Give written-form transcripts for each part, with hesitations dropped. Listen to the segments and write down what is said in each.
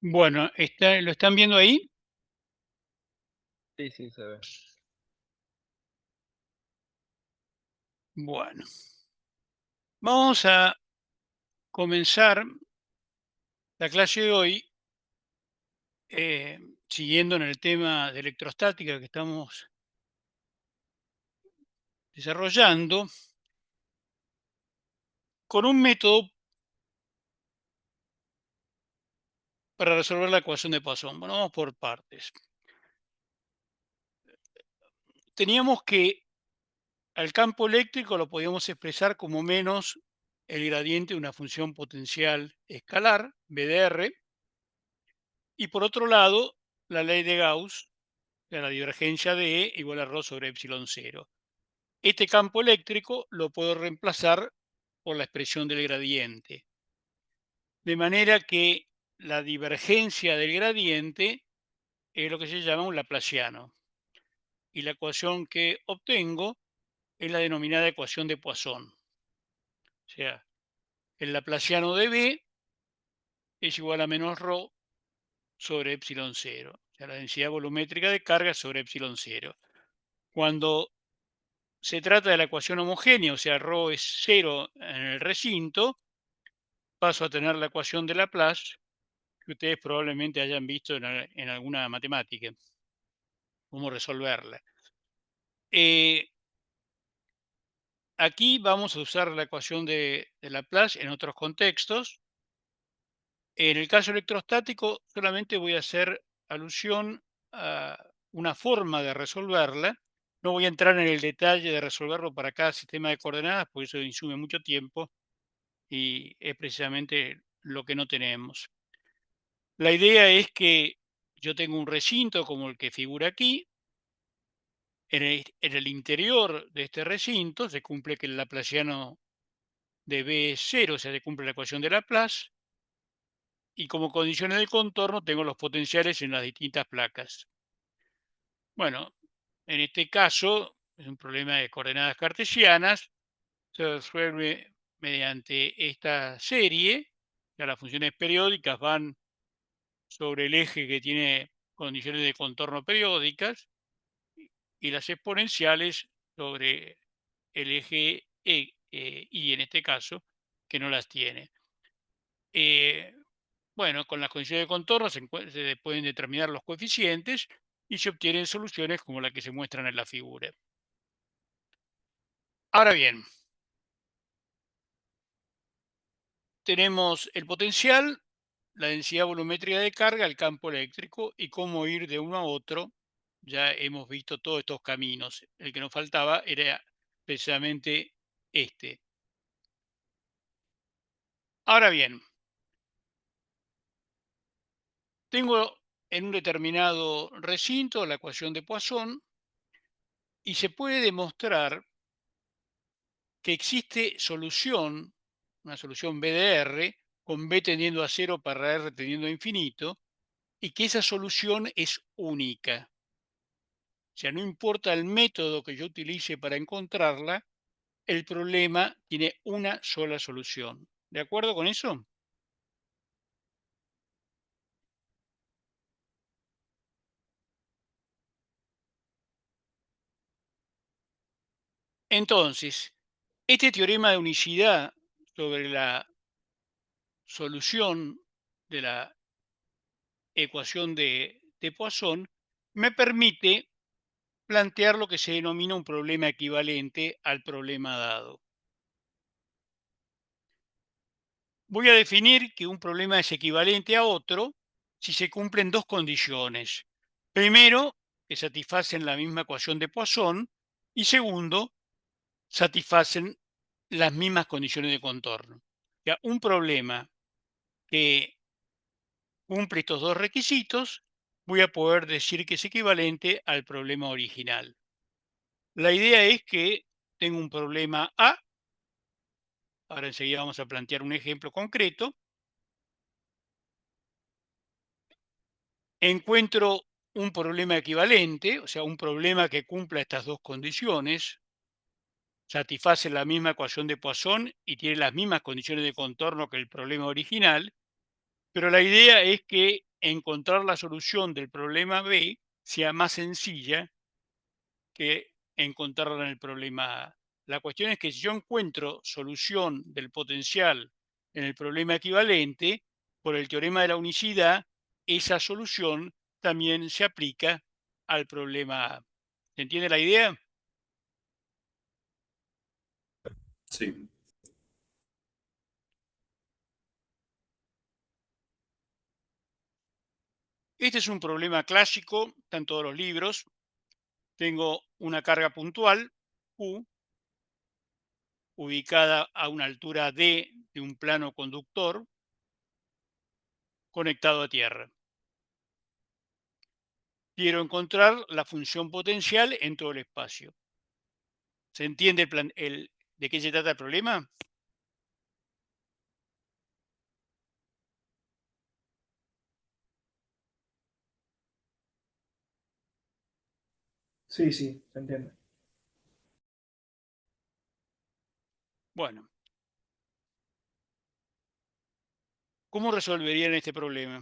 Bueno, ¿lo están viendo ahí? Sí, sí, se ve. Bueno, vamos a comenzar la clase de hoy eh, siguiendo en el tema de electrostática que estamos desarrollando con un método para resolver la ecuación de Poisson. Bueno, vamos por partes. Teníamos que al campo eléctrico lo podíamos expresar como menos el gradiente de una función potencial escalar, BDR, y por otro lado, la ley de Gauss, de la divergencia de E igual a ρ sobre epsilon cero. Este campo eléctrico lo puedo reemplazar por la expresión del gradiente. De manera que la divergencia del gradiente es lo que se llama un laplaciano. Y la ecuación que obtengo es la denominada ecuación de Poisson. O sea, el laplaciano de B es igual a menos ρ sobre epsilon cero. O sea, la densidad volumétrica de carga sobre epsilon cero. Cuando se trata de la ecuación homogénea, o sea, ρ es cero en el recinto, paso a tener la ecuación de Laplace, que ustedes probablemente hayan visto en alguna matemática, cómo resolverla. Aquí vamos a usar la ecuación de Laplace en otros contextos. En el caso electrostático, solamente voy a hacer alusión a una forma de resolverla. No voy a entrar en el detalle de resolverlo para cada sistema de coordenadas, porque eso insume mucho tiempo y es precisamente lo que no tenemos. La idea es que yo tengo un recinto como el que figura aquí. En el interior de este recinto se cumple que el laplaciano de B es cero, o sea, se cumple la ecuación de Laplace. Y como condiciones de contorno tengo los potenciales en las distintas placas. Bueno, en este caso es un problema de coordenadas cartesianas. Se resuelve mediante esta serie. Ya las funciones periódicas van sobre el eje que tiene condiciones de contorno periódicas y las exponenciales sobre el eje y en este caso que no las tiene. Eh, bueno, con las condiciones de contorno se pueden determinar los coeficientes y se obtienen soluciones como la que se muestran en la figura. Ahora bien, tenemos el potencial, la densidad volumétrica de carga, el campo eléctrico y cómo ir de uno a otro. Ya hemos visto todos estos caminos. El que nos faltaba era precisamente este. Ahora bien, tengo en un determinado recinto la ecuación de Poisson y se puede demostrar que existe solución, una solución BDR, con B tendiendo a cero para R tendiendo a infinito, y que esa solución es única. O sea, no importa el método que yo utilice para encontrarla, el problema tiene una sola solución. ¿De acuerdo con eso? Entonces, este teorema de unicidad sobre la solución de la ecuación de Poisson me permite plantear lo que se denomina un problema equivalente al problema dado. Voy a definir que un problema es equivalente a otro si se cumplen dos condiciones. Primero, que satisfacen la misma ecuación de Poisson y segundo, satisfacen las mismas condiciones de contorno. O sea, un problema que cumple estos dos requisitos, voy a poder decir que es equivalente al problema original. La idea es que tengo un problema A. Ahora enseguida vamos a plantear un ejemplo concreto. Encuentro un problema equivalente, o sea, un problema que cumpla estas dos condiciones, satisface la misma ecuación de Poisson y tiene las mismas condiciones de contorno que el problema original, pero la idea es que encontrar la solución del problema B sea más sencilla que encontrarla en el problema A. La cuestión es que si yo encuentro solución del potencial en el problema equivalente, por el teorema de la unicidad, esa solución también se aplica al problema A. ¿Se entiende la idea? Sí. Este es un problema clásico, está en todos los libros. Tengo una carga puntual, Q, ubicada a una altura D de un plano conductor conectado a tierra. Quiero encontrar la función potencial en todo el espacio. ¿Se entiende de qué se trata el problema? Sí, sí, se entiende. Bueno, ¿cómo resolverían este problema?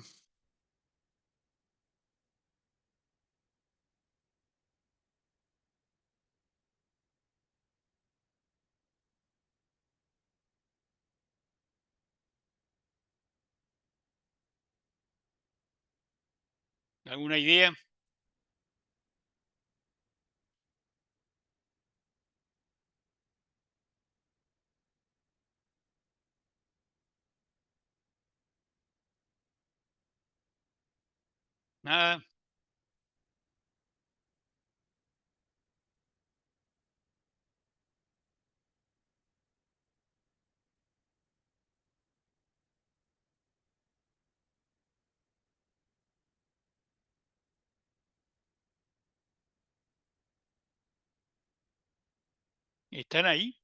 ¿Alguna idea? Nada. ¿Están ahí?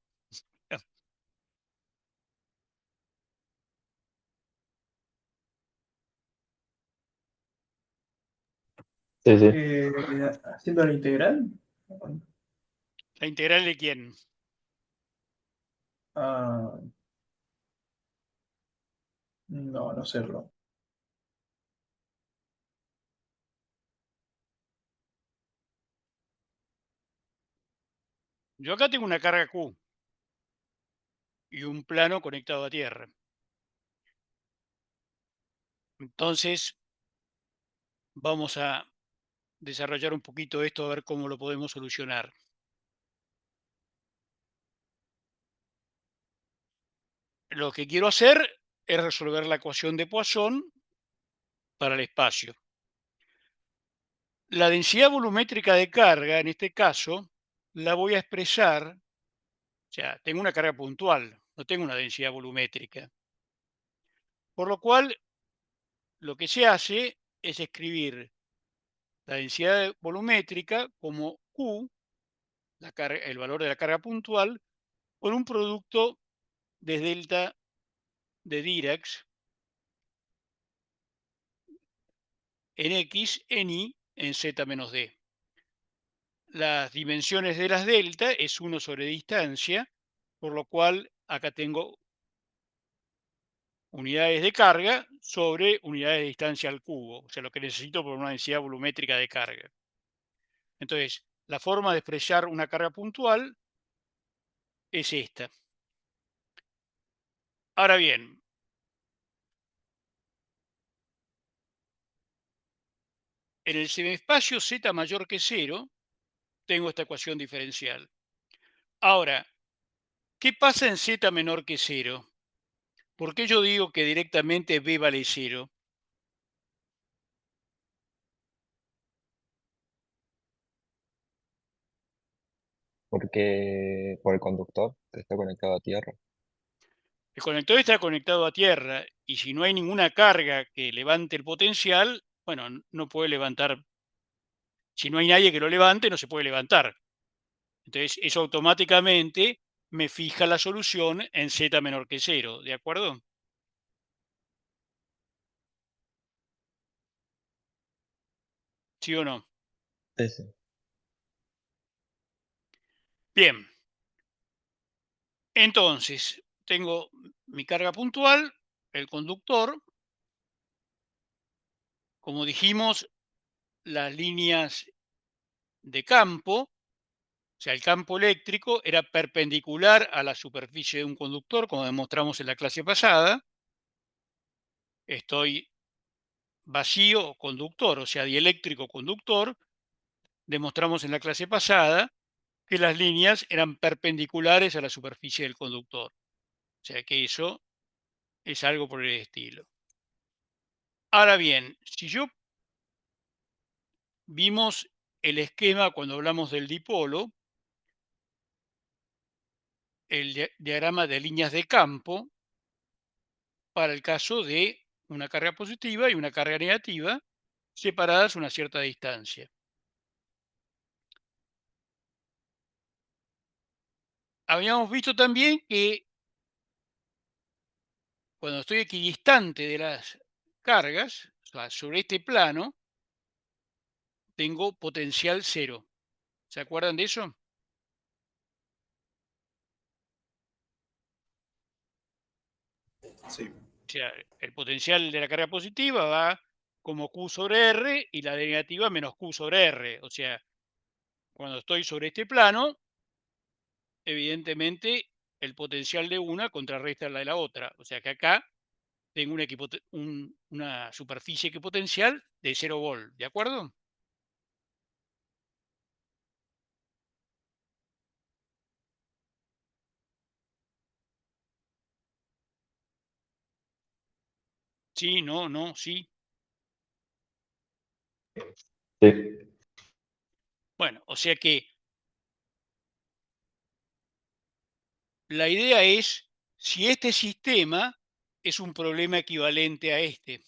Sí, sí. Eh, Haciendo la integral. ¿La integral de quién? Ah, no, no sé. Yo acá tengo una carga Q y un plano conectado a tierra. Entonces, vamos a desarrollar un poquito esto a ver cómo lo podemos solucionar. Lo que quiero hacer es resolver la ecuación de Poisson para el espacio. La densidad volumétrica de carga, en este caso, la voy a expresar, o sea, tengo una carga puntual, no tengo una densidad volumétrica. Por lo cual, lo que se hace es escribir la densidad volumétrica como Q, el valor de la carga puntual, por un producto de delta de Dirac en X en Y en Z menos D. Las dimensiones de las delta es 1 sobre distancia, por lo cual acá tengo unidades de carga sobre unidades de distancia al cubo, o sea, lo que necesito por una densidad volumétrica de carga. Entonces, la forma de expresar una carga puntual es esta. Ahora bien, en el semiespacio z mayor que 0, tengo esta ecuación diferencial. Ahora, ¿qué pasa en z menor que 0? ¿Por qué yo digo que directamente b vale 0? Porque por el conductor que está conectado a tierra. El conector está conectado a tierra y si no hay ninguna carga que levante el potencial, bueno, no puede levantar. Si no hay nadie que lo levante, no se puede levantar. Entonces, eso automáticamente me fija la solución en z menor que 0, ¿de acuerdo? ¿Sí o no? Sí, sí. Bien, entonces tengo mi carga puntual, el conductor, como dijimos, las líneas de campo, o sea, el campo eléctrico era perpendicular a la superficie de un conductor, como demostramos en la clase pasada. Estoy vacío conductor, o sea, dieléctrico conductor. Demostramos en la clase pasada que las líneas eran perpendiculares a la superficie del conductor. O sea que eso es algo por el estilo. Ahora bien, si yo vimos el esquema cuando hablamos del dipolo, el diagrama de líneas de campo, para el caso de una carga positiva y una carga negativa, separadas a una cierta distancia. Habíamos visto también que cuando estoy equidistante de las cargas, o sea, sobre este plano, tengo potencial cero. ¿Se acuerdan de eso? Sí. O sea, el potencial de la carga positiva va como Q sobre R y la de negativa menos Q sobre R. O sea, cuando estoy sobre este plano, evidentemente el potencial de una contrarresta la de la otra. O sea que acá tengo una superficie equipotencial de 0 volt. ¿De acuerdo? Sí, no, no, sí. Sí, Bueno, o sea que la idea es si este sistema es un problema equivalente a este.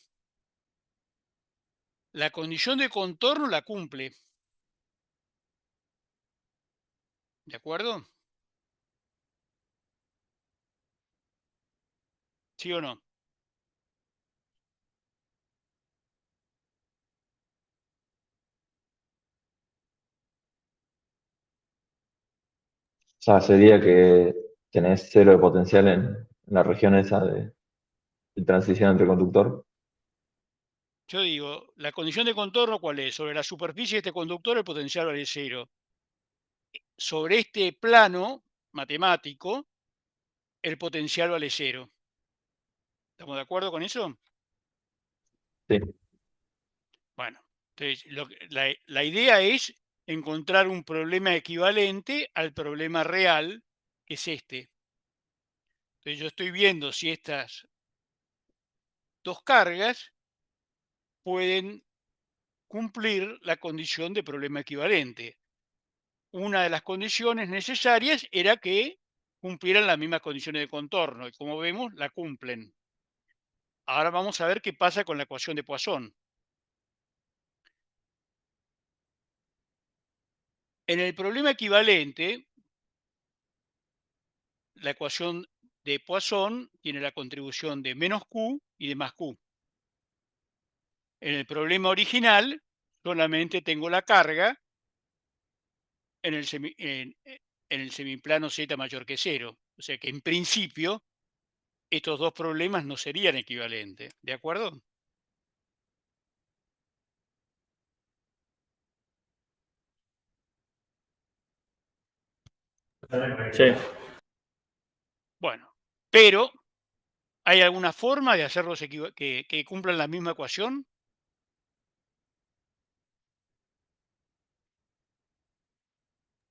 La condición de contorno la cumple. ¿De acuerdo? ¿Sí o no? o sea, sería que tenés cero de potencial en la región esa de transición entre conductor. Yo digo, la condición de contorno, ¿cuál es? Sobre la superficie de este conductor el potencial vale cero. Sobre este plano matemático, el potencial vale cero. ¿Estamos de acuerdo con eso? Sí, Bueno, entonces la idea es encontrar un problema equivalente al problema real, que es este. Entonces yo estoy viendo si estas dos cargas pueden cumplir la condición de problema equivalente. Una de las condiciones necesarias era que cumplieran las mismas condiciones de contorno y como vemos la cumplen. Ahora vamos a ver qué pasa con la ecuación de Poisson. En el problema equivalente, la ecuación de Poisson tiene la contribución de menos Q y de más Q. En el problema original solamente tengo la carga en el semiplano Z mayor que cero. O sea que en principio estos dos problemas no serían equivalentes. ¿De acuerdo? Sí. Bueno, pero ¿hay alguna forma de hacerlos que cumplan la misma ecuación?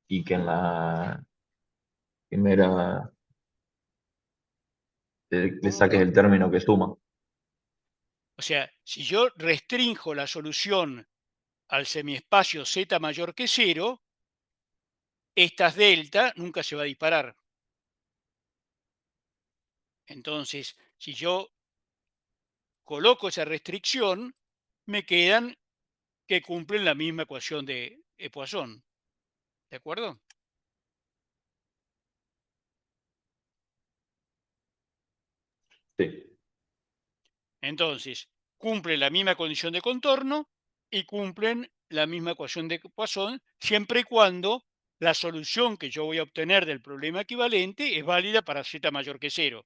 y que en la primera le ¿Cómo, saques perdón? el término que suma. O sea, si yo restrinjo la solución al semiespacio Z mayor que cero, estas delta nunca se va a disparar. Entonces, si yo coloco esa restricción, me quedan que cumplen la misma ecuación de Poisson. ¿De acuerdo? Sí, Entonces, cumplen la misma condición de contorno y cumplen la misma ecuación de Poisson, siempre y cuando la solución que yo voy a obtener del problema equivalente es válida para z mayor que cero.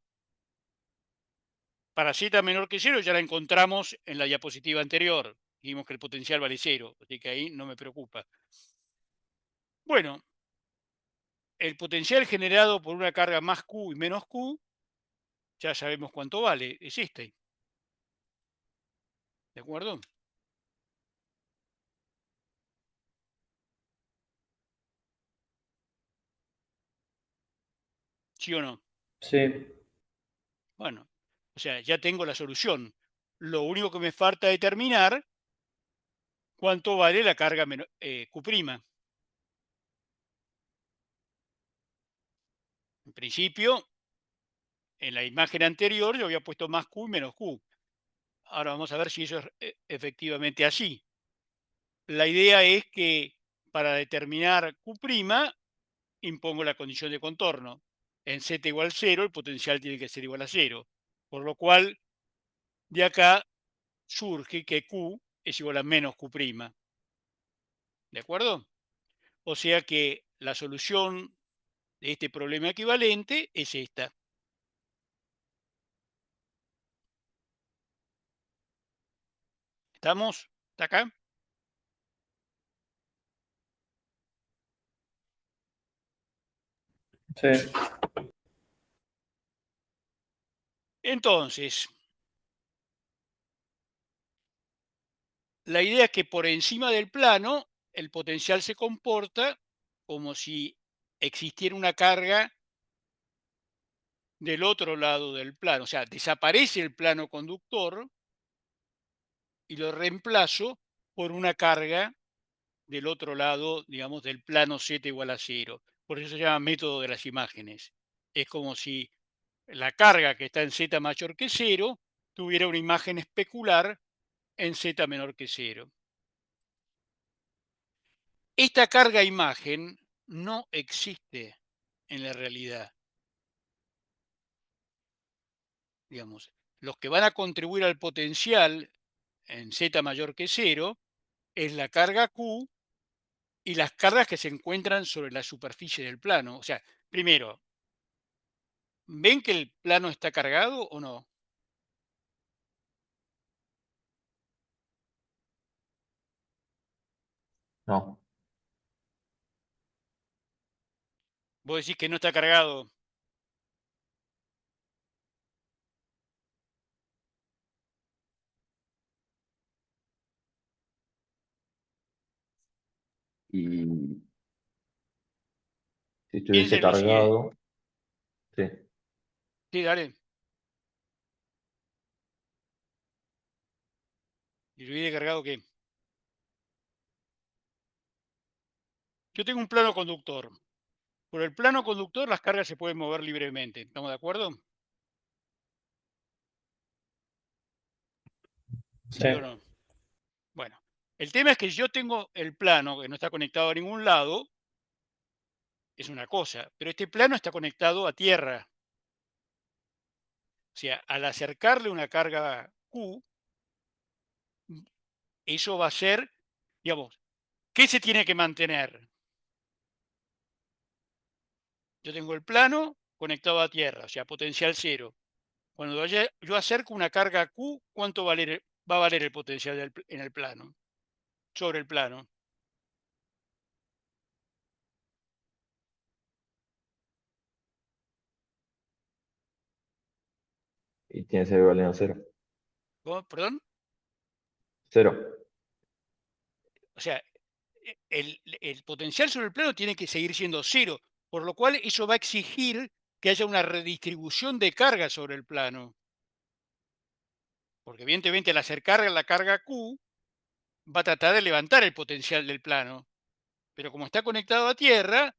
Para z menor que cero ya la encontramos en la diapositiva anterior. Dijimos que el potencial vale 0, así que ahí no me preocupa. Bueno, el potencial generado por una carga más Q y menos Q, ya sabemos cuánto vale, es este. ¿De acuerdo? ¿Sí o no? Sí, Bueno, o sea, ya tengo la solución. Lo único que me falta determinar cuánto vale la carga Q'. En principio, en la imagen anterior yo había puesto más Q y menos Q. Ahora vamos a ver si eso es efectivamente así. La idea es que para determinar Q', impongo la condición de contorno. En z igual 0, el potencial tiene que ser igual a 0. Por lo cual, de acá surge que Q es igual a menos Q'. ¿De acuerdo? O sea que la solución de este problema equivalente es esta. ¿Estamos? ¿Está acá? sí, Entonces, la idea es que por encima del plano, el potencial se comporta como si existiera una carga del otro lado del plano. O sea, desaparece el plano conductor y lo reemplazo por una carga del otro lado, digamos, del plano z igual a 0. Por eso se llama método de las imágenes. Es como si la carga que está en z mayor que 0 tuviera una imagen especular en z menor que 0. Esta carga imagen no existe en la realidad. Digamos, los que van a contribuir al potencial en z mayor que 0 es la carga Q y las cargas que se encuentran sobre la superficie del plano. O sea, primero, ¿ven que el plano está cargado o no? No. Vos decís que no está cargado. Y si estuviese Piensen lo siguiente. cargado, sí. Sí, dale. ¿Y lo hubiera cargado qué? Yo tengo un plano conductor. Por el plano conductor las cargas se pueden mover libremente. ¿Estamos de acuerdo? sí. ¿Sí o no? Bueno, el tema es que yo tengo el plano que no está conectado a ningún lado, es una cosa, pero este plano está conectado a tierra. O sea, al acercarle una carga Q, eso va a ser, digamos, ¿qué se tiene que mantener? Yo tengo el plano conectado a tierra, o sea, potencial 0. Cuando yo acerco una carga Q, ¿cuánto va a valer el potencial en el plano? Sobre el plano. Y tiene que ser igual a cero. ¿Perdón? Cero. O sea, el potencial sobre el plano tiene que seguir siendo 0, por lo cual eso va a exigir que haya una redistribución de carga sobre el plano. Porque evidentemente al acercar la carga Q va a tratar de levantar el potencial del plano. Pero como está conectado a tierra,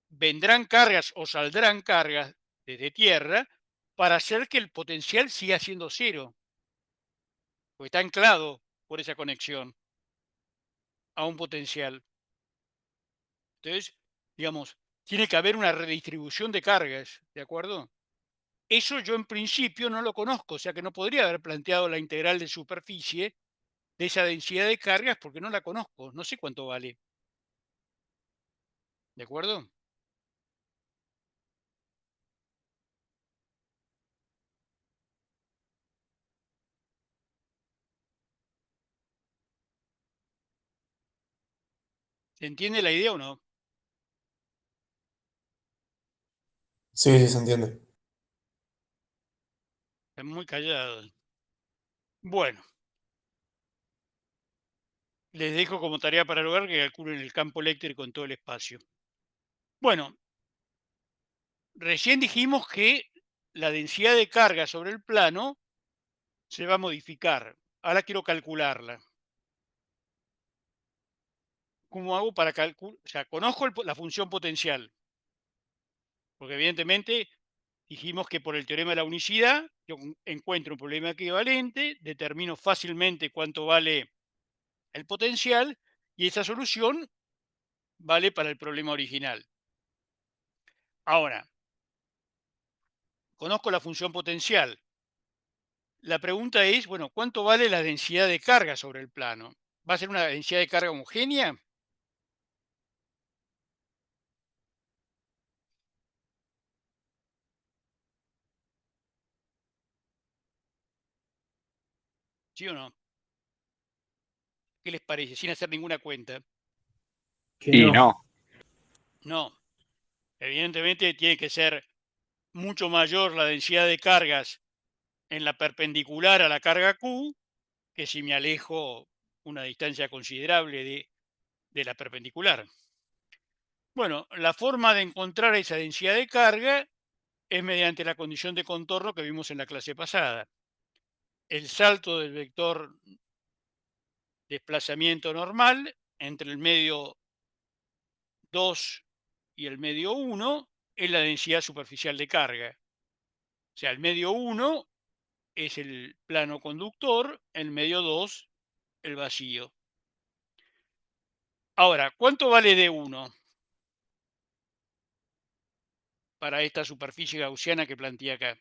vendrán cargas o saldrán cargas desde tierra para hacer que el potencial siga siendo 0. Porque está anclado por esa conexión a un potencial. Entonces, digamos, tiene que haber una redistribución de cargas, ¿de acuerdo? Eso yo en principio no lo conozco, o sea que no podría haber planteado la integral de superficie de esa densidad de cargas porque no la conozco, no sé cuánto vale, ¿de acuerdo? ¿Se entiende la idea o no? Sí, sí, se entiende. Están muy callados. Bueno, les dejo como tarea para el hogar que calculen el campo eléctrico en todo el espacio. Bueno, recién dijimos que la densidad de carga sobre el plano se va a modificar. Ahora quiero calcularla. ¿Cómo hago para calcular? O sea, conozco la función potencial, porque evidentemente dijimos que por el teorema de la unicidad yo encuentro un problema equivalente, determino fácilmente cuánto vale el potencial y esa solución vale para el problema original. Ahora, conozco la función potencial. La pregunta es, bueno, ¿cuánto vale la densidad de carga sobre el plano? ¿Va a ser una densidad de carga homogénea? ¿Sí o no? ¿Qué les parece? Sin hacer ninguna cuenta. Que Y no. no, No. Evidentemente tiene que ser mucho mayor la densidad de cargas en la perpendicular a la carga Q que si me alejo una distancia considerable de la perpendicular. Bueno, la forma de encontrar esa densidad de carga es mediante la condición de contorno que vimos en la clase pasada. El salto del vector desplazamiento normal entre el medio 2 y el medio 1 es la densidad superficial de carga. O sea, el medio 1 es el plano conductor, el medio 2 el vacío. Ahora, ¿cuánto vale D1 para esta superficie gaussiana que planteé acá?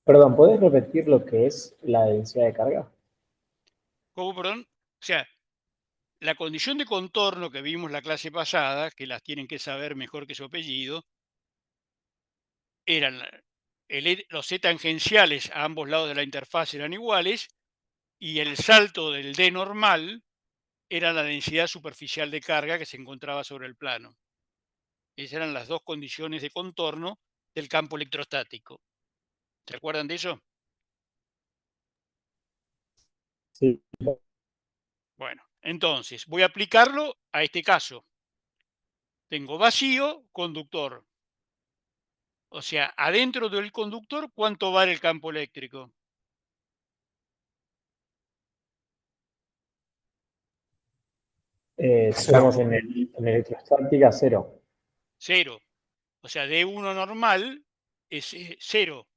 Perdón, ¿puedes repetir lo que es la densidad de carga? ¿Cómo, perdón? O sea, la condición de contorno que vimos la clase pasada, que las tienen que saber mejor que su apellido, eran los Z tangenciales a ambos lados de la interfaz eran iguales y el salto del D normal era la densidad superficial de carga que se encontraba sobre el plano. Esas eran las dos condiciones de contorno del campo electrostático. ¿Se acuerdan de eso? Sí. Bueno, entonces voy a aplicarlo a este caso. Tengo vacío, conductor. O sea, adentro del conductor, ¿cuánto vale el campo eléctrico? Estamos en electrostática cero. Cero. O sea, D1 normal es cero.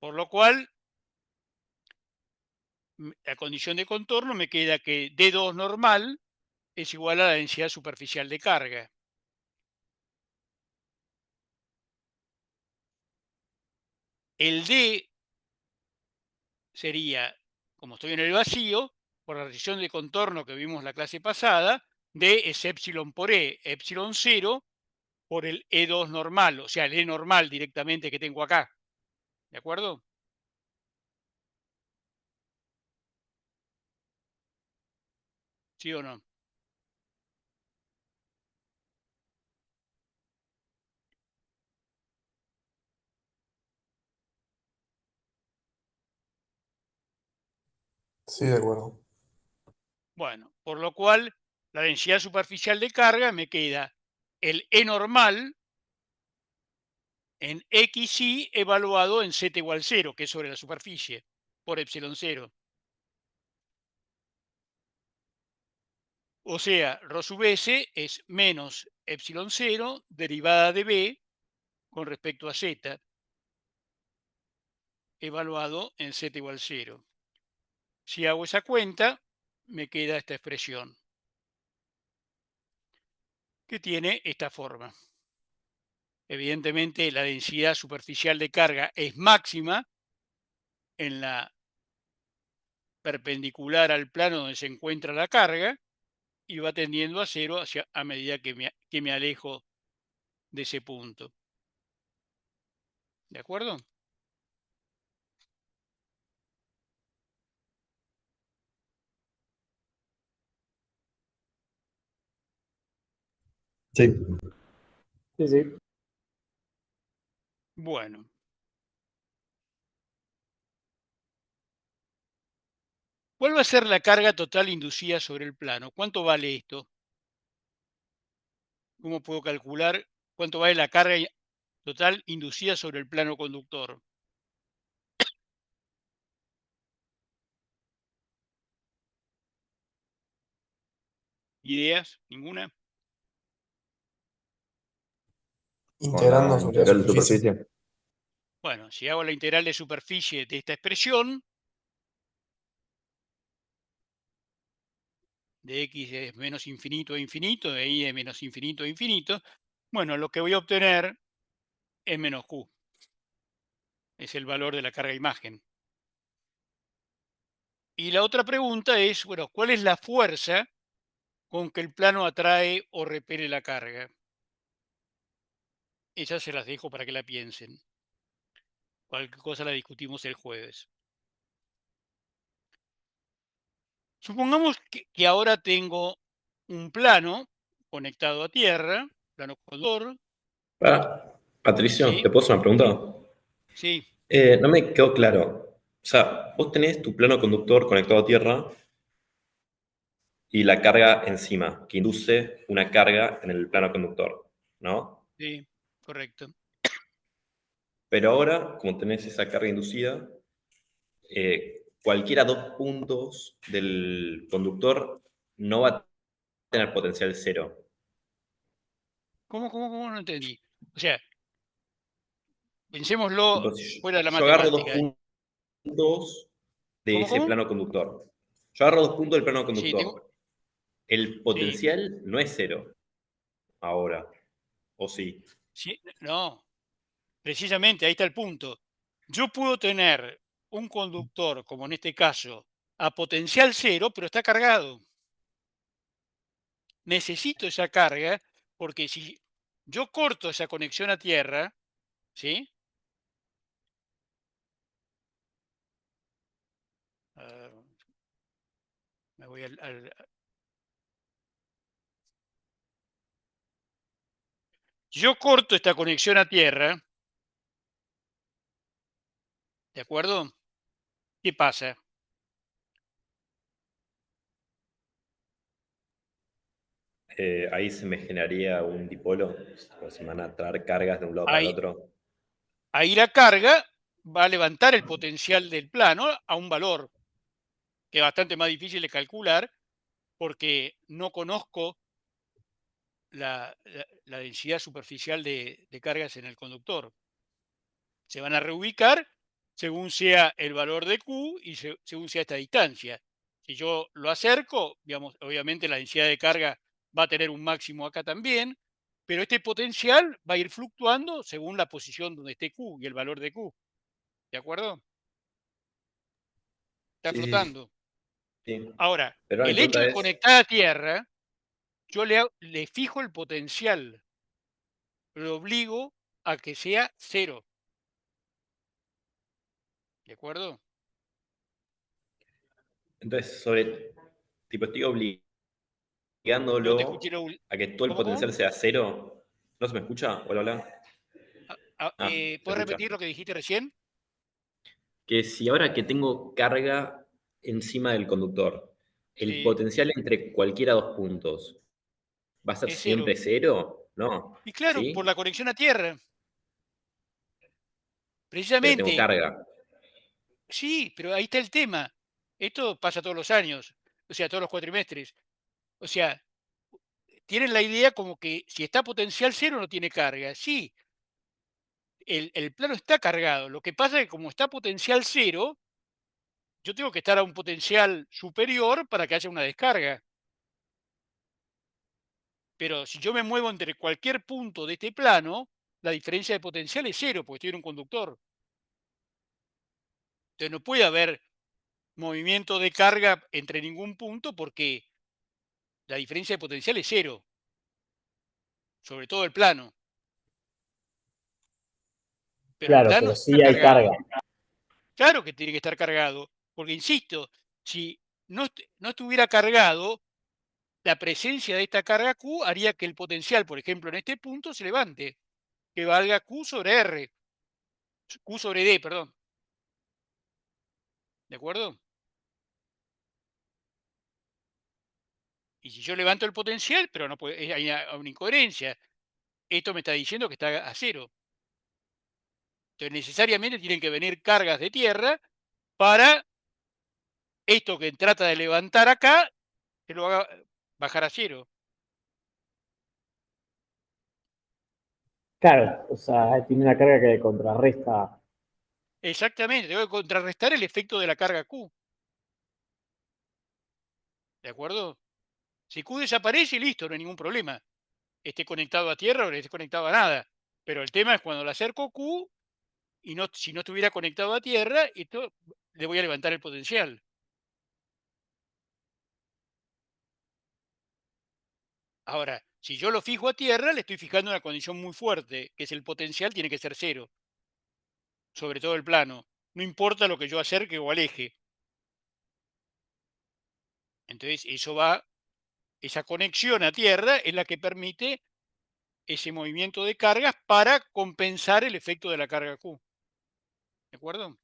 Por lo cual, la condición de contorno me queda que D2 normal es igual a la densidad superficial de carga. El D sería, como estoy en el vacío, por la decisión de contorno que vimos la clase pasada, D es epsilon por E, epsilon 0 por el E2 normal, o sea, el E normal directamente que tengo acá. ¿De acuerdo? ¿Sí o no? Sí, de acuerdo. Bueno, por lo cual la densidad superficial de carga me queda el E normal en XY evaluado en Z igual 0, que es sobre la superficie, por epsilon 0. O sea, ρ sub S es menos epsilon 0 derivada de B con respecto a Z, evaluado en Z igual 0. Si hago esa cuenta, me queda esta expresión, que tiene esta forma. Evidentemente, la densidad superficial de carga es máxima en la perpendicular al plano donde se encuentra la carga, y va tendiendo a cero a medida que me alejo de ese punto. ¿De acuerdo? Sí. Sí, sí. Bueno. ¿Cuál va a ser la carga total inducida sobre el plano? ¿Cuánto vale esto? ¿Cómo puedo calcular cuánto vale la carga total inducida sobre el plano conductor? ¿Ideas? ¿Ninguna? Con Integrando la sobre la integral de superficie. superficie. Bueno, si hago la integral de superficie de esta expresión, de x es menos infinito a infinito, de y es menos infinito a infinito, bueno, lo que voy a obtener es menos q. Es el valor de la carga imagen. Y la otra pregunta es, bueno, ¿cuál es la fuerza con que el plano atrae o repele la carga? Esas se las dejo para que la piensen. Cualquier cosa la discutimos el jueves. Supongamos que ahora tengo un plano conectado a tierra, plano conductor, Patricio, ¿te ¿sí? puedo hacer una pregunta? Sí, No me quedó claro. O sea, vos tenés tu plano conductor conectado a tierra y la carga encima, que induce una carga en el plano conductor, ¿no? sí, correcto. Pero ahora, como tenés esa carga inducida, cualquiera dos puntos del conductor no va a tener potencial cero. ¿Cómo no entendí? O sea, pensémoslo Tipo, si fuera de la yo agarro dos matemática. puntos de ese ¿Cómo? plano conductor. Yo agarro dos puntos del plano Sí, tengo, conductor. El sí, potencial no es cero ahora, ¿o sí? sí, no, precisamente ahí está el punto. Yo puedo tener un conductor, como en este caso, a potencial cero, pero está cargado. Necesito esa carga porque si yo corto esa conexión a tierra, ¿sí? Ah, me voy yo corto esta conexión a tierra, ¿de acuerdo? ¿Qué pasa? Ahí se me generaría un dipolo, o se me van a traer cargas de un lado para el Ahí, otro. ahí la carga va a levantar el potencial del plano a un valor que es bastante más difícil de calcular porque no conozco la densidad superficial de cargas en el conductor. Se van a reubicar según sea el valor de Q y según sea esta distancia. Si yo lo acerco, digamos, obviamente la densidad de carga va a tener un máximo acá también, pero este potencial va a ir fluctuando según la posición donde esté Q y el valor de Q. ¿De acuerdo? Está Sí, sí, sí. flotando. Sí. Ahora, Pero ahora mi el hecho pregunta de es, conectar a tierra, yo le fijo el potencial, lo obligo a que sea cero. ¿De acuerdo? entonces, tipo, estoy No te escuché obligándolo a que todo el ¿Cómo? potencial sea cero. ¿No se me escucha? Hola, hola. Se ¿Puedes escucha. repetir lo que dijiste recién? Que si ahora que tengo carga encima del conductor, el Sí, potencial entre cualquiera dos puntos va a ser es cero. siempre cero, ¿no? Y claro, por la ¿Sí? conexión a tierra. Pero tengo Precisamente, carga. sí, pero ahí está el tema. Esto pasa todos los años, o sea, todos los cuatrimestres. O sea, tienen la idea como que si está potencial cero no tiene carga. Sí, el plano está cargado. Lo que pasa es que como está potencial cero, yo tengo que estar a un potencial superior para que haya una descarga. Pero si yo me muevo entre cualquier punto de este plano, la diferencia de potencial es cero, porque estoy en un conductor. Entonces no puede haber movimiento de carga entre ningún punto porque la diferencia de potencial es cero, sobre todo el plano. Pero el Claro, plano pero está sí hay cargado. carga. Claro que tiene que estar cargado, porque insisto, si no estuviera cargado, la presencia de esta carga Q haría que el potencial, por ejemplo, en este punto se levante, que valga Q sobre R, Q sobre D, perdón. ¿De acuerdo? Y si yo levanto el potencial, pero no puede, hay una incoherencia. Esto me está diciendo que está a cero. Entonces necesariamente tienen que venir cargas de tierra para esto que trata de levantar acá, que lo haga bajar a cero. Claro, o sea, tiene una carga que contrarresta. Exactamente, tengo que contrarrestar el efecto de la carga Q. ¿De acuerdo? Si Q desaparece, listo, no hay ningún problema. Esté conectado a tierra o no esté conectado a nada. Pero el tema es cuando le acerco Q y no, si no estuviera conectado a tierra, esto le voy a levantar el potencial. Ahora, si yo lo fijo a tierra, le estoy fijando una condición muy fuerte, que es el potencial tiene que ser cero, sobre todo el plano. No importa lo que yo acerque o aleje. Entonces, esa conexión a tierra es la que permite ese movimiento de cargas para compensar el efecto de la carga Q. ¿De acuerdo?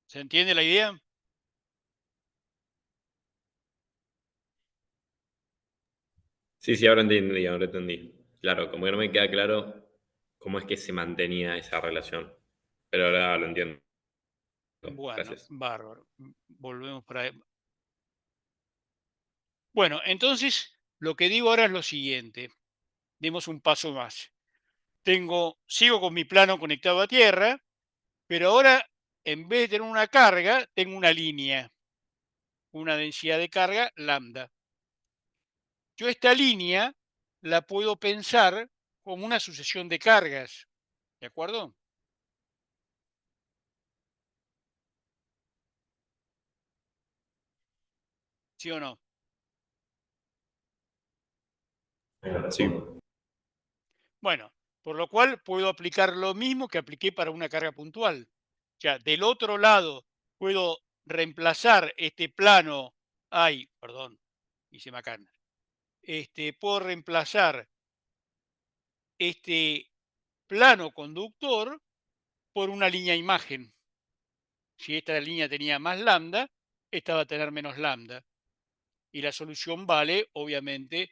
¿Se entiende la idea? Sí, sí, ahora entendí, ahora entendí. Claro, como que no me queda claro cómo es que se mantenía esa relación. Pero ahora lo entiendo. Bueno, Gracias. bárbaro. Volvemos para ahí. Bueno, entonces lo que digo ahora es lo siguiente. Demos un paso más. Sigo con mi plano conectado a tierra, pero ahora en vez de tener una carga, tengo una línea, una densidad de carga lambda. Yo esta línea la puedo pensar como una sucesión de cargas, ¿de acuerdo? ¿Sí o no? Sí. Bueno, por lo cual puedo aplicar lo mismo que apliqué para una carga puntual. O sea, del otro lado puedo reemplazar este plano. Ay, perdón, hice macana. Puedo reemplazar este plano conductor por una línea imagen. Si esta línea tenía más lambda, esta va a tener menos lambda. Y la solución vale, obviamente,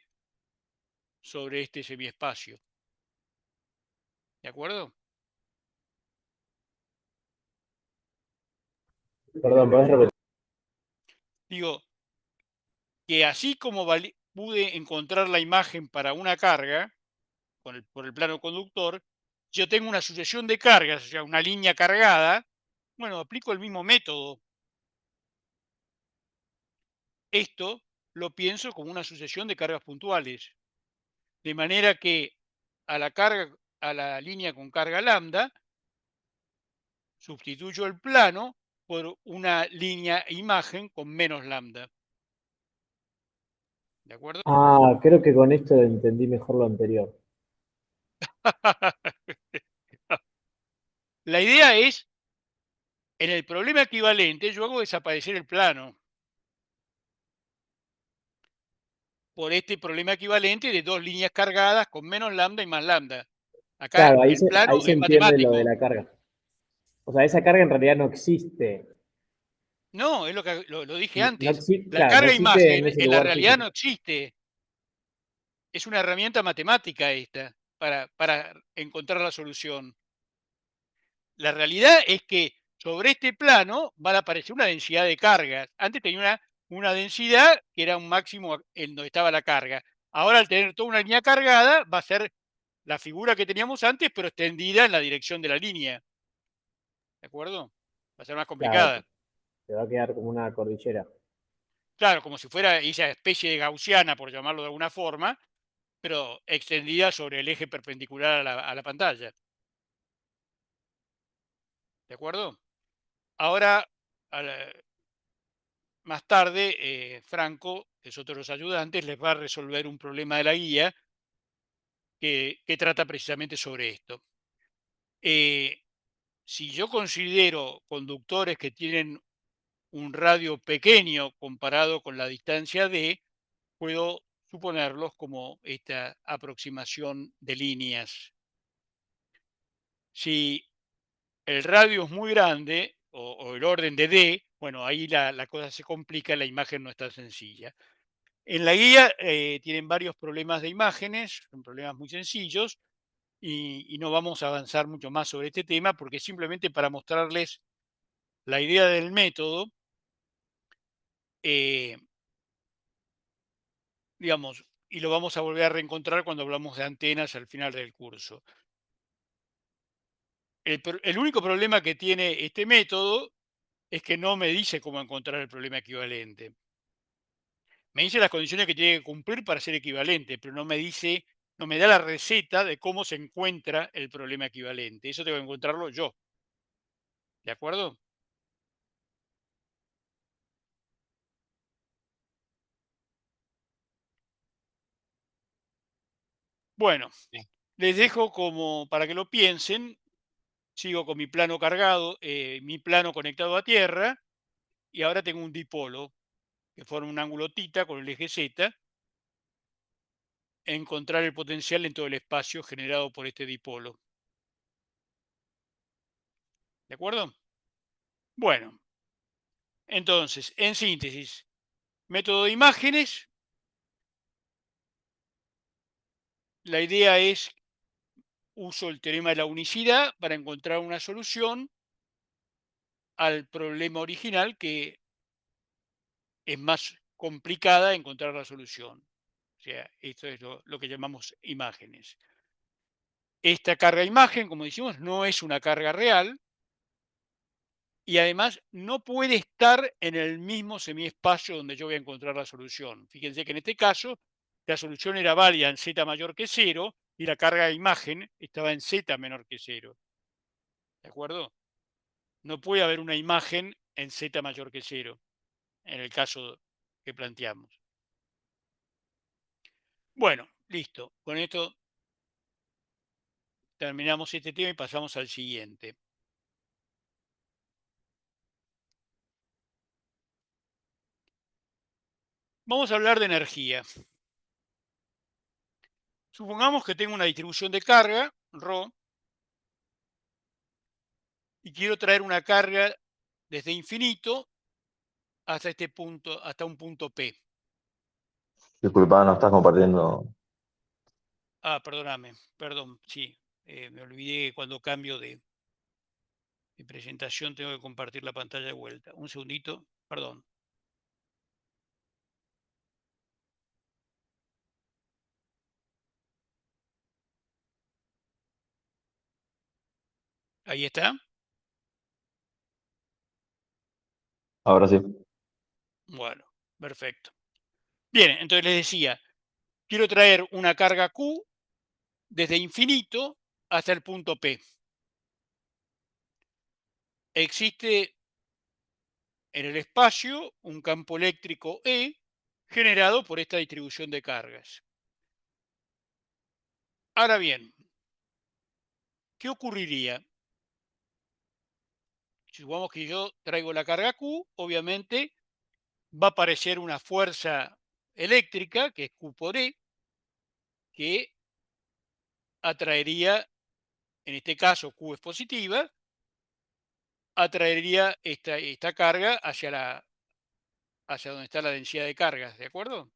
sobre este semiespacio. ¿De acuerdo? Perdón, ¿podés repetir? Digo, que así como pude encontrar la imagen para una carga por el plano conductor, yo tengo una sucesión de cargas, o sea, una línea cargada, bueno, aplico el mismo método. Esto lo pienso como una sucesión de cargas puntuales, de manera que a la línea con carga lambda, sustituyo el plano por una línea imagen con menos lambda. ¿De acuerdo? Ah, creo que con esto entendí mejor lo anterior. La idea es, en el problema equivalente, yo hago desaparecer el plano por este problema equivalente de dos líneas cargadas con menos lambda y más lambda. Acá Claro, el ahí plano se es entiende lo de matemático. la carga. O sea, esa carga en realidad no existe. No, es lo que lo dije No antes. existe, La claro, no carga existe en imagen ese en la lugar realidad físico. no existe. Es una herramienta matemática esta para encontrar la solución. La realidad es que sobre este plano va a aparecer una densidad de cargas. Antes tenía una densidad que era un máximo en donde estaba la carga. Ahora, al tener toda una línea cargada, va a ser la figura que teníamos antes, pero extendida en la dirección de la línea. ¿De acuerdo? Va a ser más Claro, complicada. te va a quedar como una cordillera. Claro, como si fuera esa especie de gaussiana, por llamarlo de alguna forma, pero extendida sobre el eje perpendicular a la pantalla. ¿De acuerdo? Ahora, más tarde, Franco, que es otro de los ayudantes, les va a resolver un problema de la guía que trata precisamente sobre esto. Si yo considero conductores que tienen un radio pequeño comparado con la distancia d, puedo suponerlos como esta aproximación de líneas. Si el radio es muy grande o el orden de d, bueno, ahí la cosa se complica, la imagen no es tan sencilla. En la guía tienen varios problemas de imágenes, son problemas muy sencillos, y no vamos a avanzar mucho más sobre este tema porque simplemente para mostrarles la idea del método, eh, digamos, y lo vamos a volver a reencontrar cuando hablamos de antenas al final del curso. El único problema que tiene este método es que no me dice cómo encontrar el problema equivalente. Me dice las condiciones que tiene que cumplir para ser equivalente, pero no me dice, no me da la receta de cómo se encuentra el problema equivalente. Eso tengo que encontrarlo yo. ¿De acuerdo? Bueno, les dejo como para que lo piensen. Sigo con mi plano cargado, mi plano conectado a tierra, y ahora tengo un dipolo que forma un ángulo θ con el eje Z. Encontrar el potencial en todo el espacio generado por este dipolo. ¿De acuerdo? Bueno, entonces, en síntesis, método de imágenes. La idea es, uso el teorema de la unicidad para encontrar una solución al problema original, que es más complicada encontrar la solución. O sea, esto es lo que llamamos imágenes. Esta carga imagen, como decimos, no es una carga real y además no puede estar en el mismo semiespacio donde yo voy a encontrar la solución. Fíjense que en este caso la solución era válida en z mayor que 0 y la carga de imagen estaba en z menor que 0. ¿De acuerdo? No puede haber una imagen en z mayor que 0 en el caso que planteamos. Bueno, listo. Con esto terminamos este tema y pasamos al siguiente. Vamos a hablar de energía. Supongamos que tengo una distribución de carga, ρ, y quiero traer una carga desde infinito hasta este punto, hasta un punto P. Disculpa, no estás compartiendo. Perdóname, perdón, sí. Me olvidé que cuando cambio de presentación tengo que compartir la pantalla de vuelta. Un segundito, perdón. Ahí está. Ahora sí. Bueno, perfecto. Bien, entonces les decía, quiero traer una carga Q desde infinito hasta el punto P. Existe en el espacio un campo eléctrico E generado por esta distribución de cargas. Ahora bien, ¿qué ocurriría? Supongamos que yo traigo la carga Q, obviamente va a aparecer una fuerza eléctrica, que es Q por E, que atraería, en este caso Q es positiva, atraería esta carga hacia donde está la densidad de cargas, ¿de acuerdo?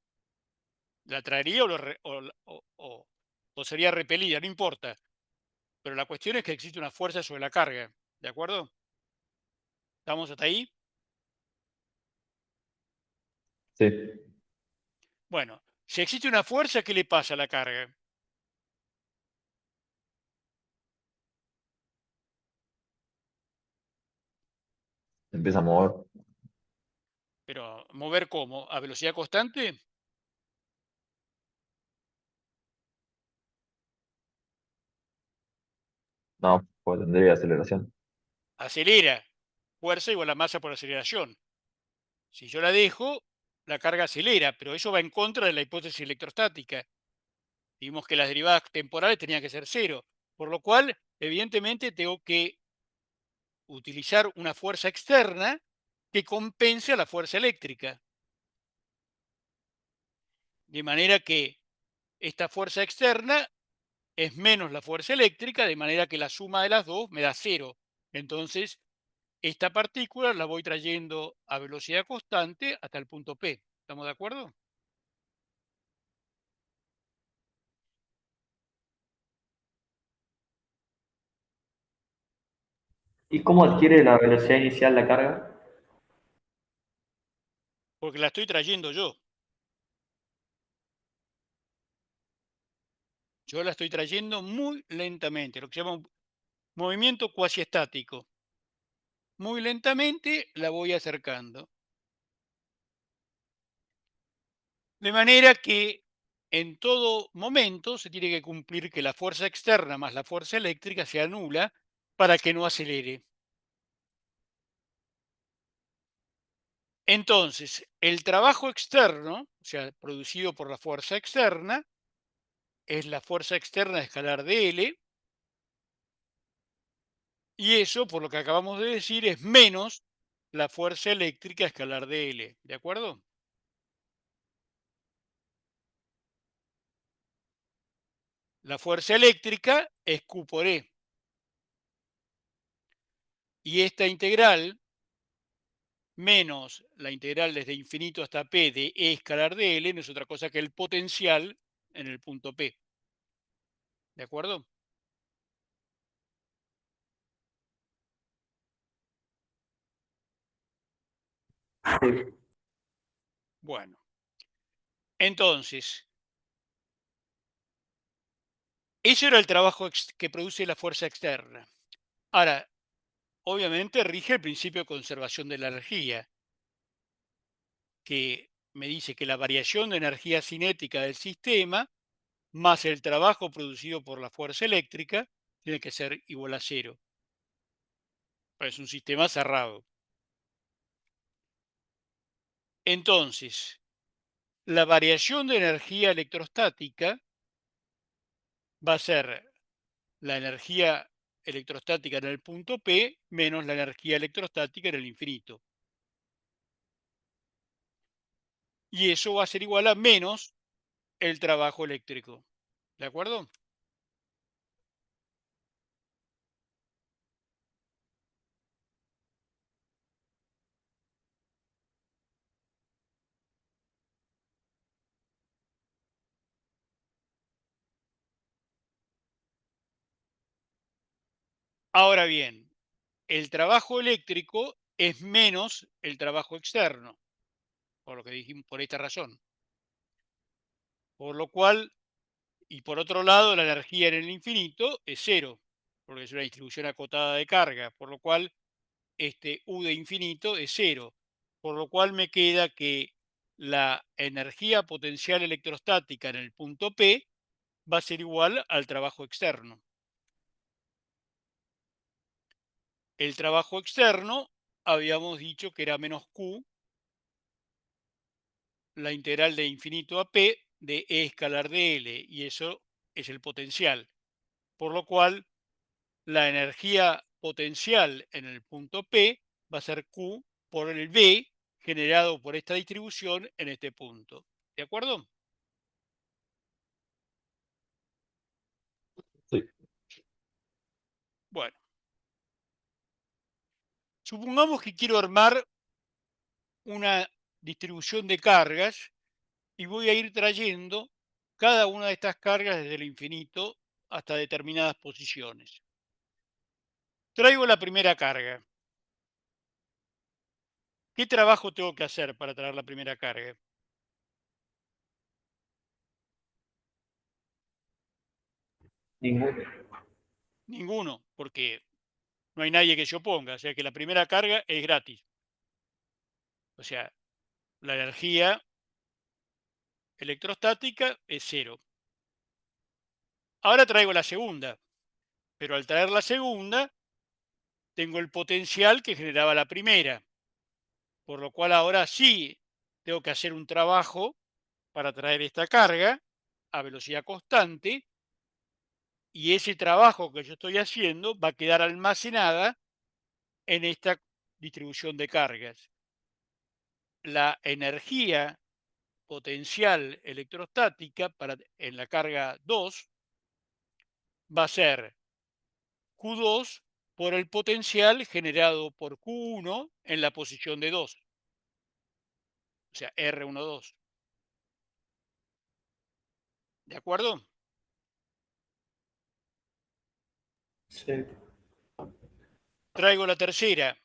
La atraería o sería repelida, no importa. Pero la cuestión es que existe una fuerza sobre la carga, ¿de acuerdo? ¿Estamos hasta ahí? Sí. Bueno, si existe una fuerza, ¿qué le pasa a la carga? Empieza a mover. Pero mover cómo, a velocidad constante, No, pues tendría aceleración. acelera, fuerza igual a masa por aceleración. Si yo la dejo, la carga acelera, pero eso va en contra de la hipótesis electrostática. Vimos que las derivadas temporales tenían que ser cero, por lo cual, evidentemente, tengo que utilizar una fuerza externa que compense a la fuerza eléctrica. De manera que esta fuerza externa es menos la fuerza eléctrica, de manera que la suma de las dos me da cero. Entonces, esta partícula la voy trayendo a velocidad constante hasta el punto P. ¿Estamos de acuerdo? ¿Y cómo adquiere la velocidad inicial la carga? Porque la estoy trayendo yo. Yo la estoy trayendo muy lentamente, lo que se llama un movimiento cuasi estático. Muy lentamente la voy acercando. De manera que en todo momento se tiene que cumplir que la fuerza externa más la fuerza eléctrica sea nula para que no acelere. Entonces, el trabajo externo, o sea, producido por la fuerza externa, es la fuerza externa escalar de L, y eso, por lo que acabamos de decir, es menos la fuerza eléctrica escalar de L. ¿De acuerdo? La fuerza eléctrica es Q por E. Y esta integral menos la integral desde infinito hasta P de E escalar de L no es otra cosa que el potencial en el punto P. ¿De acuerdo? Sí. Bueno, entonces, eso era el trabajo que produce la fuerza externa. Ahora, obviamente rige el principio de conservación de la energía, que me dice que la variación de energía cinética del sistema más el trabajo producido por la fuerza eléctrica tiene que ser igual a cero. Es un sistema cerrado. Entonces, la variación de energía electrostática va a ser la energía electrostática en el punto P menos la energía electrostática en el infinito. Y eso va a ser igual a menos el trabajo eléctrico. ¿De acuerdo? Ahora bien, el trabajo eléctrico es menos el trabajo externo, por lo que dijimos, por esta razón. Por lo cual, y por otro lado, la energía en el infinito es cero, porque es una distribución acotada de carga, por lo cual este U de infinito es cero, por lo cual me queda que la energía potencial electrostática en el punto P va a ser igual al trabajo externo. El trabajo externo habíamos dicho que era menos Q, la integral de infinito a P de E escalar de L, y eso es el potencial. Por lo cual, la energía potencial en el punto P va a ser Q por el B generado por esta distribución en este punto. ¿De acuerdo? Sí. Bueno, supongamos que quiero armar una distribución de cargas y voy a ir trayendo cada una de estas cargas desde el infinito hasta determinadas posiciones. Traigo la primera carga. ¿Qué trabajo tengo que hacer para traer la primera carga? Ninguno. Ninguno, porque no hay nadie que se oponga. O sea que la primera carga es gratis. O sea, la energía electrostática es cero. Ahora traigo la segunda, pero al traer la segunda, tengo el potencial que generaba la primera. Por lo cual ahora sí tengo que hacer un trabajo para traer esta carga a velocidad constante, y ese trabajo que yo estoy haciendo va a quedar almacenada en esta distribución de cargas. La energía potencial electrostática en la carga 2 va a ser Q2 por el potencial generado por Q1 en la posición de 2, o sea, R12. ¿De acuerdo? Sí. Traigo la tercera.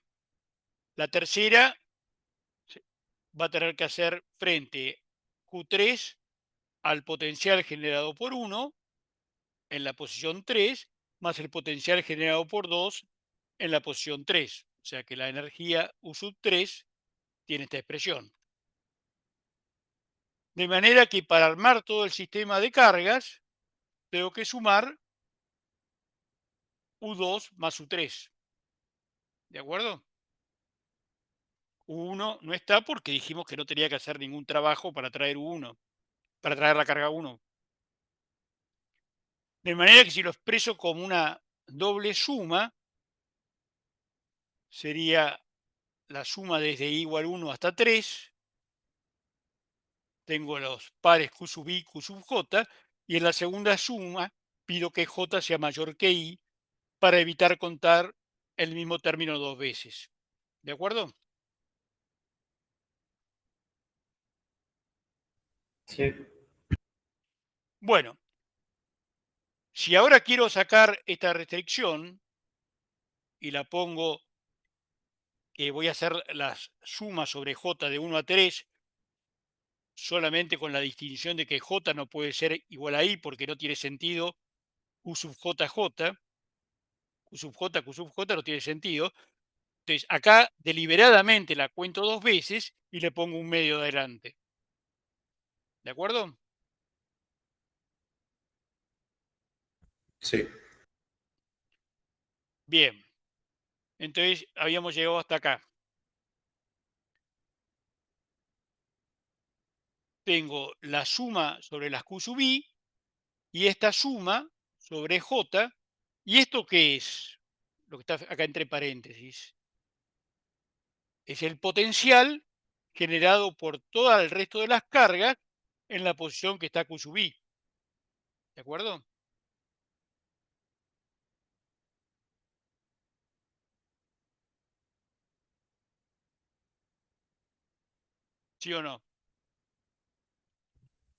La tercera va a tener que hacer frente Q3 al potencial generado por 1 en la posición 3, más el potencial generado por 2 en la posición 3. O sea que la energía U sub 3 tiene esta expresión. De manera que para armar todo el sistema de cargas, tengo que sumar U2 más U3. ¿De acuerdo? U1 no está porque dijimos que no tenía que hacer ningún trabajo para traer U1, para traer la carga 1. De manera que si lo expreso como una doble suma, sería la suma desde i igual 1 hasta 3. Tengo los pares Q sub i, Q sub j, y en la segunda suma pido que j sea mayor que i para evitar contar el mismo término dos veces. ¿De acuerdo? Sí. Bueno, si ahora quiero sacar esta restricción y la pongo, que voy a hacer las sumas sobre j de 1 a 3, solamente con la distinción de que j no puede ser igual a i porque no tiene sentido q sub j, j, q sub j, q sub j no tiene sentido. Entonces, acá deliberadamente la cuento dos veces y le pongo un medio de adelante. ¿De acuerdo? Sí. Bien. Entonces, habíamos llegado hasta acá. Tengo la suma sobre las Q sub i y esta suma sobre J. ¿Y esto qué es? Lo que está acá entre paréntesis. Es el potencial generado por todo el resto de las cargas en la posición que está Q sub i. ¿De acuerdo? ¿Sí o no?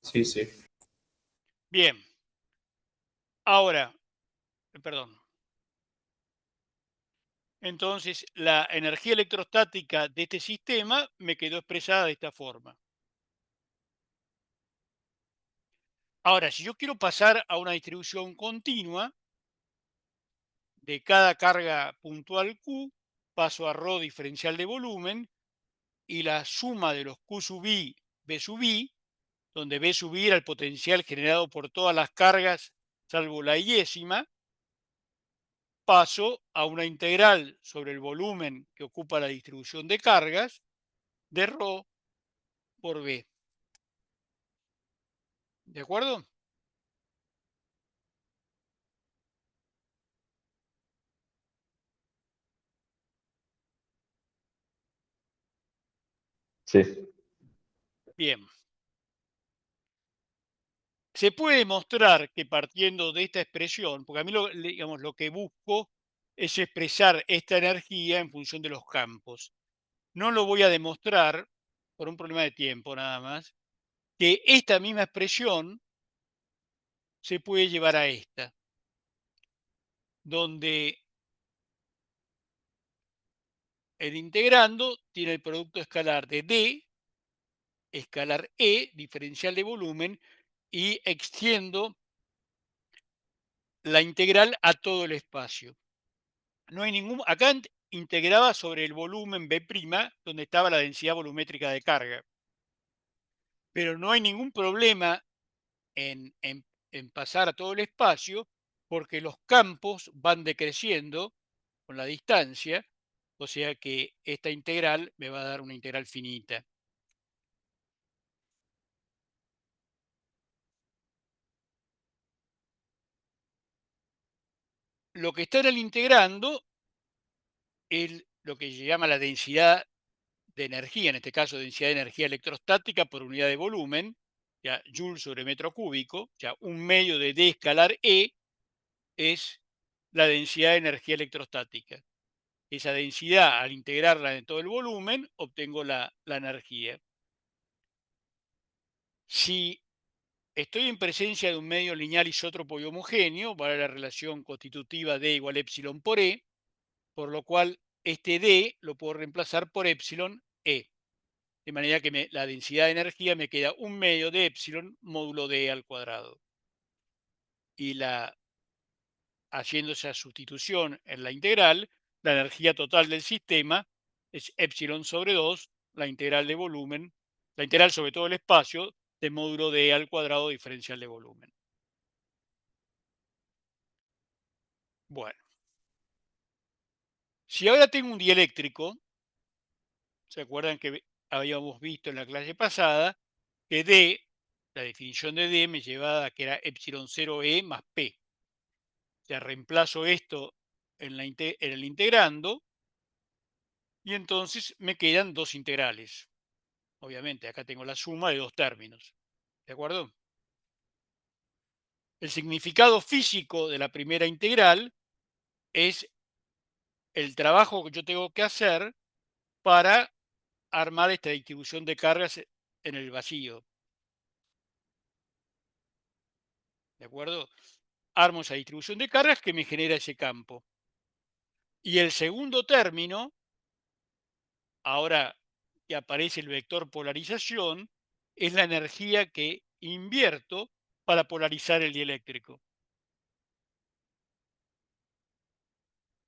Sí, sí. Bien. Ahora, perdón. Entonces, la energía electrostática de este sistema me quedó expresada de esta forma. Ahora, si yo quiero pasar a una distribución continua de cada carga puntual Q, paso a ρ diferencial de volumen y la suma de los Q sub i, B sub i, donde B sub i era el potencial generado por todas las cargas salvo la iésima, paso a una integral sobre el volumen que ocupa la distribución de cargas de ρ por B. ¿De acuerdo? Sí, Bien. Se puede demostrar que partiendo de esta expresión, porque a mí digamos, lo que busco es expresar esta energía en función de los campos. No lo voy a demostrar por un problema de tiempo nada más, que esta misma expresión se puede llevar a esta, donde el integrando tiene el producto escalar de D, escalar E, diferencial de volumen, y extiendo la integral a todo el espacio. No hay ningún. Acá integraba sobre el volumen B', donde estaba la densidad volumétrica de carga. Pero no hay ningún problema en pasar a todo el espacio porque los campos van decreciendo con la distancia, O sea que esta integral me va a dar una integral finita. Lo que está en el integrando es lo que se llama la densidad de energía, en este caso densidad de energía electrostática por unidad de volumen, ya Joule sobre metro cúbico, ya un medio de D escalar E es la densidad de energía electrostática. Esa densidad, al integrarla en todo el volumen, obtengo la energía. Si estoy en presencia de un medio lineal isótropo y homogéneo, vale la relación constitutiva D igual epsilon por E, por lo cual este D lo puedo reemplazar por epsilon E. De manera que la densidad de energía me queda un medio de epsilon módulo D al cuadrado. Y haciendo esa sustitución en la integral, la energía total del sistema es epsilon sobre 2, la integral de volumen, la integral sobre todo el espacio de módulo D al cuadrado diferencial de volumen. Bueno, si ahora tengo un dieléctrico, ¿se acuerdan que habíamos visto en la clase pasada que D, la definición de D me llevaba a que era epsilon 0E más P? O sea, reemplazo esto en el integrando y entonces me quedan dos integrales. Obviamente, acá tengo la suma de dos términos. ¿De acuerdo? El significado físico de la primera integral es el trabajo que yo tengo que hacer para armar esta distribución de cargas en el vacío. ¿De acuerdo? Armo esa distribución de cargas que me genera ese campo. Y el segundo término, ahora que aparece el vector polarización, es la energía que invierto para polarizar el dieléctrico.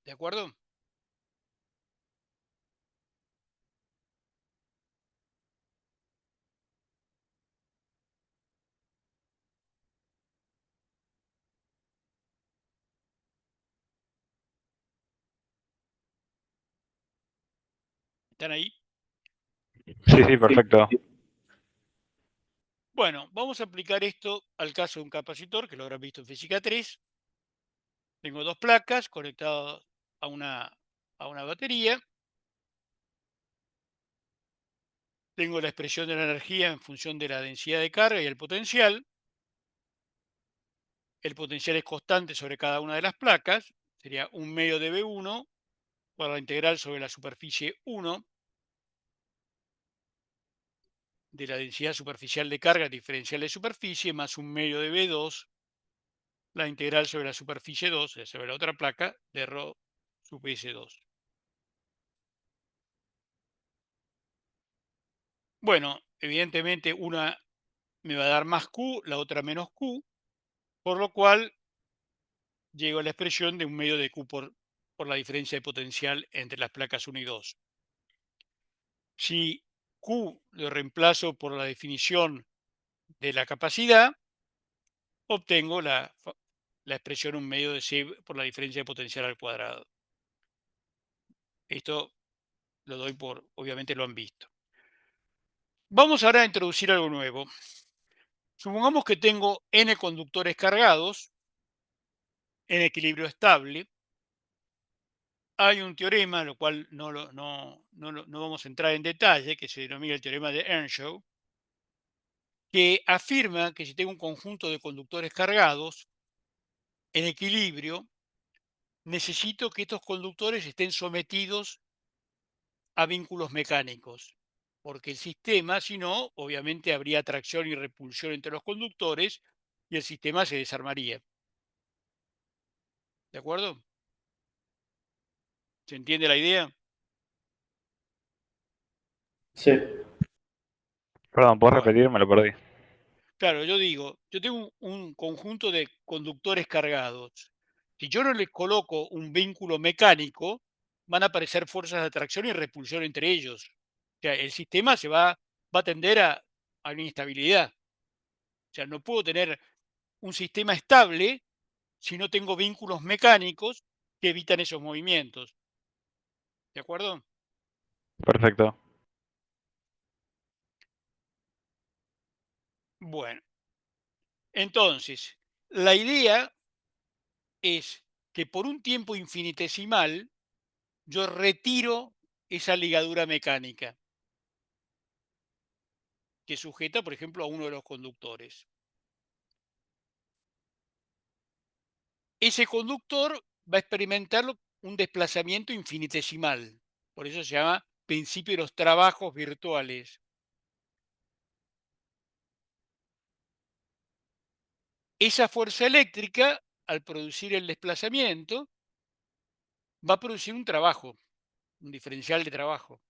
¿De acuerdo? ¿Están ahí? Sí, sí, perfecto. Bueno, vamos a aplicar esto al caso de un capacitor, que lo habrán visto en física 3. Tengo dos placas conectadas a una batería. Tengo la expresión de la energía en función de la densidad de carga y el potencial. El potencial es constante sobre cada una de las placas. Sería un medio de V1 por la integral sobre la superficie 1 de la densidad superficial de carga diferencial de superficie más un medio de V2, la integral sobre la superficie 2, o sea, sobre la otra placa, de ρ sub S2. Bueno, evidentemente una me va a dar más Q, la otra menos Q, por lo cual llego a la expresión de un medio de Q por la diferencia de potencial entre las placas 1 y 2. Si Q lo reemplazo por la definición de la capacidad, obtengo la expresión un medio de C por la diferencia de potencial al cuadrado. Esto lo doy por, obviamente lo han visto. Vamos ahora a introducir algo nuevo. Supongamos que tengo N conductores cargados en equilibrio estable. Hay un teorema, lo cual no vamos a entrar en detalle, que se denomina el teorema de Earnshaw, que afirma que si tengo un conjunto de conductores cargados en equilibrio, necesito que estos conductores estén sometidos a vínculos mecánicos, porque el sistema, si no, obviamente habría atracción y repulsión entre los conductores y el sistema se desarmaría. ¿De acuerdo? ¿Se entiende la idea? Sí. Perdón, ¿puedes Bueno, repetir? Me lo perdí. claro, yo digo, yo tengo un conjunto de conductores cargados. Si yo no les coloco un vínculo mecánico, van a aparecer fuerzas de atracción y repulsión entre ellos. O sea, el sistema va a tender a una inestabilidad. O sea, no puedo tener un sistema estable si no tengo vínculos mecánicos que evitan esos movimientos. ¿De acuerdo? Perfecto. Bueno, entonces, la idea es que por un tiempo infinitesimal yo retiro esa ligadura mecánica que sujeta, por ejemplo, a uno de los conductores. Ese conductor va a experimentar un desplazamiento infinitesimal. Por eso se llama principio de los trabajos virtuales. Esa fuerza eléctrica, al producir el desplazamiento, va a producir un trabajo, un diferencial de trabajo.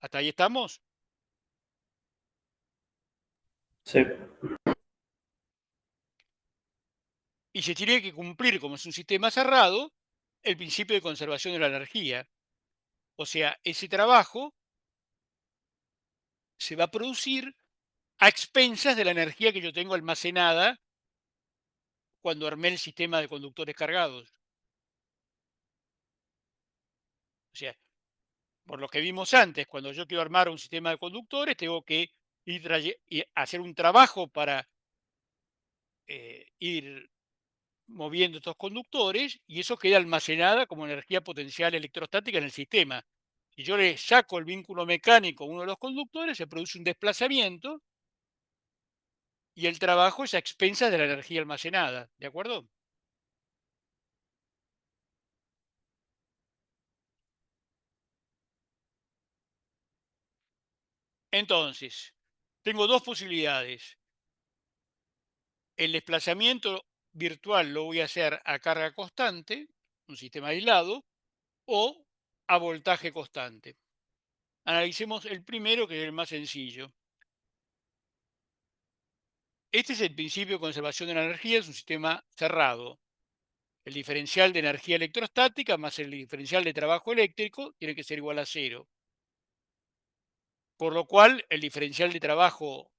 ¿Hasta ahí estamos? Sí. Y se tiene que cumplir, como es un sistema cerrado, el principio de conservación de la energía. O sea, ese trabajo se va a producir a expensas de la energía que yo tengo almacenada cuando armé el sistema de conductores cargados. O sea, por lo que vimos antes, cuando yo quiero armar un sistema de conductores, tengo que y hacer un trabajo para ir moviendo estos conductores y eso queda almacenada como energía potencial electrostática en el sistema. Si yo le saco el vínculo mecánico a uno de los conductores, se produce un desplazamiento y el trabajo es a expensas de la energía almacenada. ¿De acuerdo? Entonces, tengo dos posibilidades. El desplazamiento virtual lo voy a hacer a carga constante, un sistema aislado, o a voltaje constante. Analicemos el primero, que es el más sencillo. Este es el principio de conservación de la energía, es un sistema cerrado. El diferencial de energía electrostática más el diferencial de trabajo eléctrico tiene que ser igual a cero. Por lo cual, el diferencial de trabajo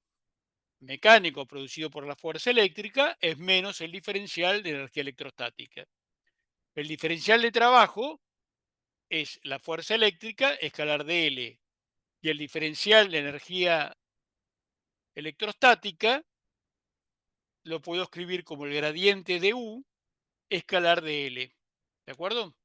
mecánico producido por la fuerza eléctrica es menos el diferencial de energía electrostática. El diferencial de trabajo es la fuerza eléctrica escalar dl y el diferencial de energía electrostática lo puedo escribir como el gradiente de U escalar dl. ¿De acuerdo?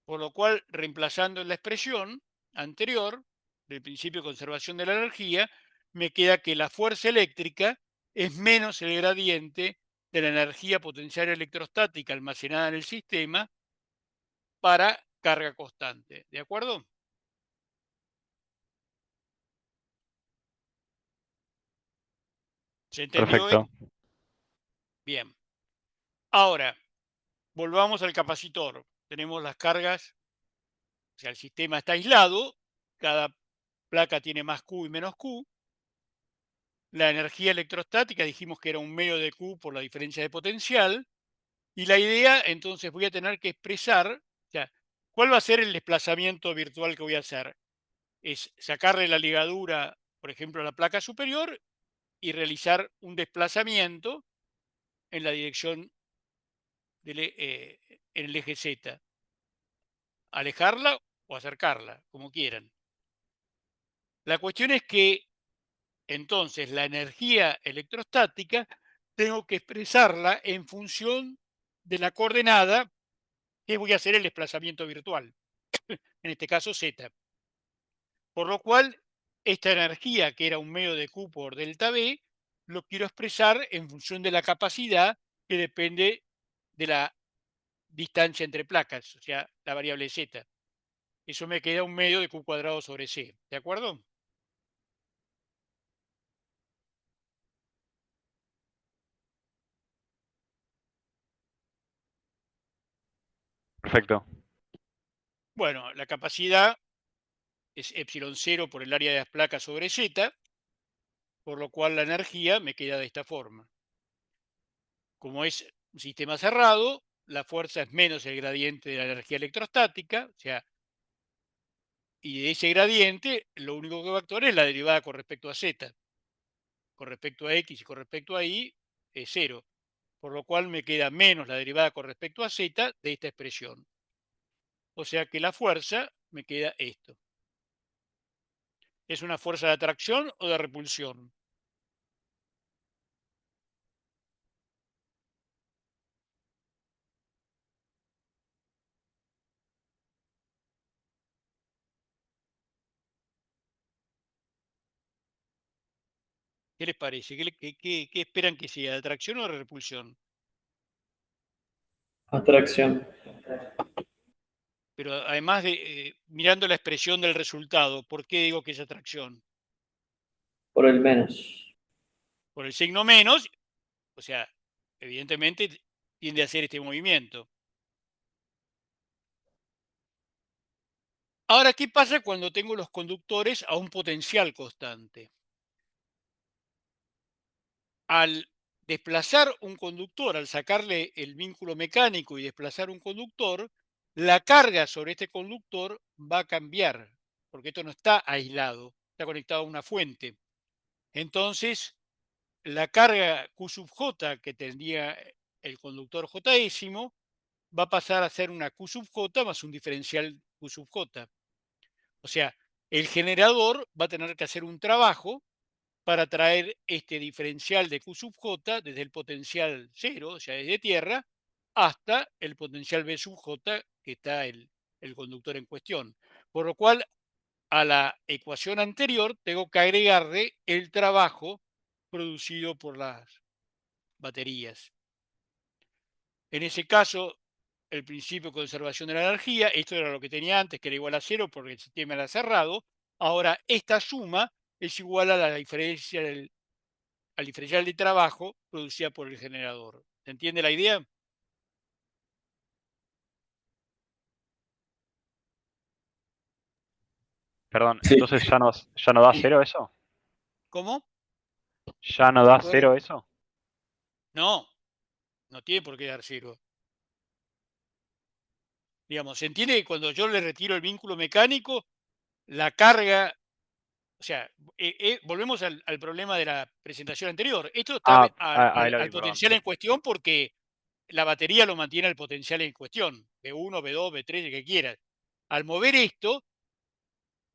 Por lo cual, reemplazando en la expresión anterior del principio de conservación de la energía, me queda que la fuerza eléctrica es menos el gradiente de la energía potencial electrostática almacenada en el sistema para carga constante. ¿De acuerdo? ¿Se entendió Perfecto. esto? Bien. Ahora, volvamos al capacitor. Tenemos las cargas, o sea, el sistema está aislado, cada placa tiene más Q y menos Q. La energía electrostática dijimos que era un medio de Q por la diferencia de potencial. Y la idea, entonces, voy a tener que expresar, o sea, ¿cuál va a ser el desplazamiento virtual que voy a hacer? Es sacarle la ligadura, por ejemplo, a la placa superior y realizar un desplazamiento en la dirección en el eje Z. Alejarla o acercarla, como quieran. La cuestión es que entonces la energía electrostática tengo que expresarla en función de la coordenada que voy a hacer el desplazamiento virtual, en este caso Z. Por lo cual, esta energía, que era un medio de Q por delta B, lo quiero expresar en función de la capacidad que depende de la distancia entre placas, o sea, la variable Z. Eso me queda un medio de Q cuadrado sobre C. ¿De acuerdo? Perfecto. Bueno, la capacidad es epsilon 0 por el área de las placas sobre Z, por lo cual la energía me queda de esta forma. Como es un sistema cerrado, la fuerza es menos el gradiente de la energía electrostática, o sea, y de ese gradiente lo único que va a actuar es la derivada con respecto a Z. con respecto a X y con respecto a Y es 0, por lo cual me queda menos la derivada con respecto a Z de esta expresión. O sea que la fuerza me queda esto. ¿Es una fuerza de atracción o de repulsión? ¿Qué les parece? ¿Qué esperan que sea? ¿De atracción o de repulsión? Atracción. Pero además de, mirando la expresión del resultado, ¿por qué digo que es atracción? Por el menos. Por el signo menos, o sea, evidentemente tiende a hacer este movimiento. Ahora, ¿qué pasa cuando tengo los conductores a un potencial constante? Al desplazar un conductor, al sacarle el vínculo mecánico y desplazar un conductor, la carga sobre este conductor va a cambiar, porque esto no está aislado, está conectado a una fuente. Entonces, la carga Q sub J que tendría el conductor J-ésimo va a pasar a ser una Q sub J más un diferencial Q sub J. O sea, el generador va a tener que hacer un trabajo para traer este diferencial de Q sub J desde el potencial 0, o sea, desde tierra, hasta el potencial B sub J que está el conductor en cuestión. Por lo cual, a la ecuación anterior tengo que agregarle el trabajo producido por las baterías. En ese caso, el principio de conservación de la energía, esto era lo que tenía antes, que era igual a 0 porque el sistema era cerrado. Ahora, esta suma es igual a la diferencia al diferencial de trabajo producida por el generador. ¿Se entiende la idea? Perdón, Sí. entonces ya no da cero eso. ¿Cómo? ¿Ya no da cero eso? No, no tiene por qué dar 0. Digamos, ¿se entiende que cuando yo le retiro el vínculo mecánico, la carga, o sea, volvemos al problema de la presentación anterior? Esto está Ahí lo vi, al perdón. potencial en cuestión porque la batería lo mantiene al potencial en cuestión, B1, B2, B3, el que quieras. Al mover esto,